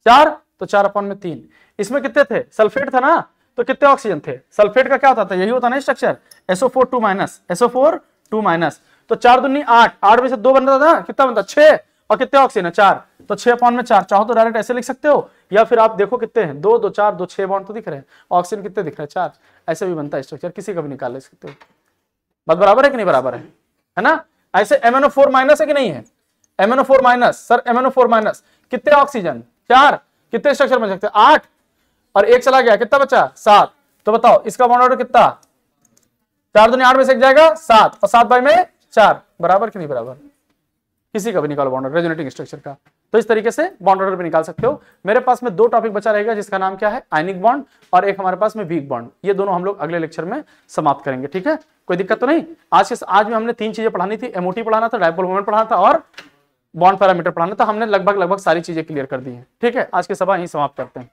4, तो 4 अपॉन में 3। इसमें कितने थे, सल्फेट था ना, तो कितने ऑक्सीजन थे, सल्फेट का क्या होता था, यही होता ना structure, SO4 2 minus, SO4 2 minus, तो 4 दूनी 8, 8 में से 2 बनता था, कितना बनता, 6, और कितने ऑक्सीजन है, 4, तो 6 अपॉन में 4। चाहो तो डायरेक्ट ऐसे लिख सकते हो, या फिर आप देखो कितने हैं, 2 2 4 2 6 बॉन्ड तो दिख रहे हैं, ऑक्सीजन कितने दिख रहे हैं, 4। ऐसे भी बनता है स्ट्रक्चर, किसी का भी निकाल ले सकते हो। बात बराबर है कि नहीं बराबर है ना। ऐसे MnO4 माइनस है कि नहीं है, MnO4 minus, sir MnO4 minus कितने ऑक्सीजन, 4, कितने स्ट्रक्चर बन सकते हैं, 8, और 1 चला गया, कितना बचा, 7। तो बताओ इसका बॉन्ड ऑर्डर कितना, 4 दूनी 8 में से 1 जाएगा 7, और 7 बाई में 4, बराबर कि नहीं बराबर। किसी का भी निकालो बॉन्ड ऑर्डर रेजोनेटिंग स्ट्रक्चर का, तो इस तरीके से बॉन्ड ऑर्डर भी निकाल सकते हो। मेरे पास में 2 टॉपिक बचा रहेगा, जिसका नाम क्या है, आयनिक बॉन्ड, और एक हमारे पास में वीक बॉन्ड। ये दोनों हम लोग अगले लेक्चर में समाप्त करेंगे, ठीक है, कोई दिक्कत तो नहीं। आज में हमने 3 चीजें पढ़ानी थी, MOT पढ़ाना था, डायपोल मोमेंट पढ़ाना था, और बॉन्ड पैरामीटर पढ़ाना था। हमने लगभग सारी चीजें क्लियर कर दी हैं, ठीक है। आज की सभा यहीं समाप्त करते हैं।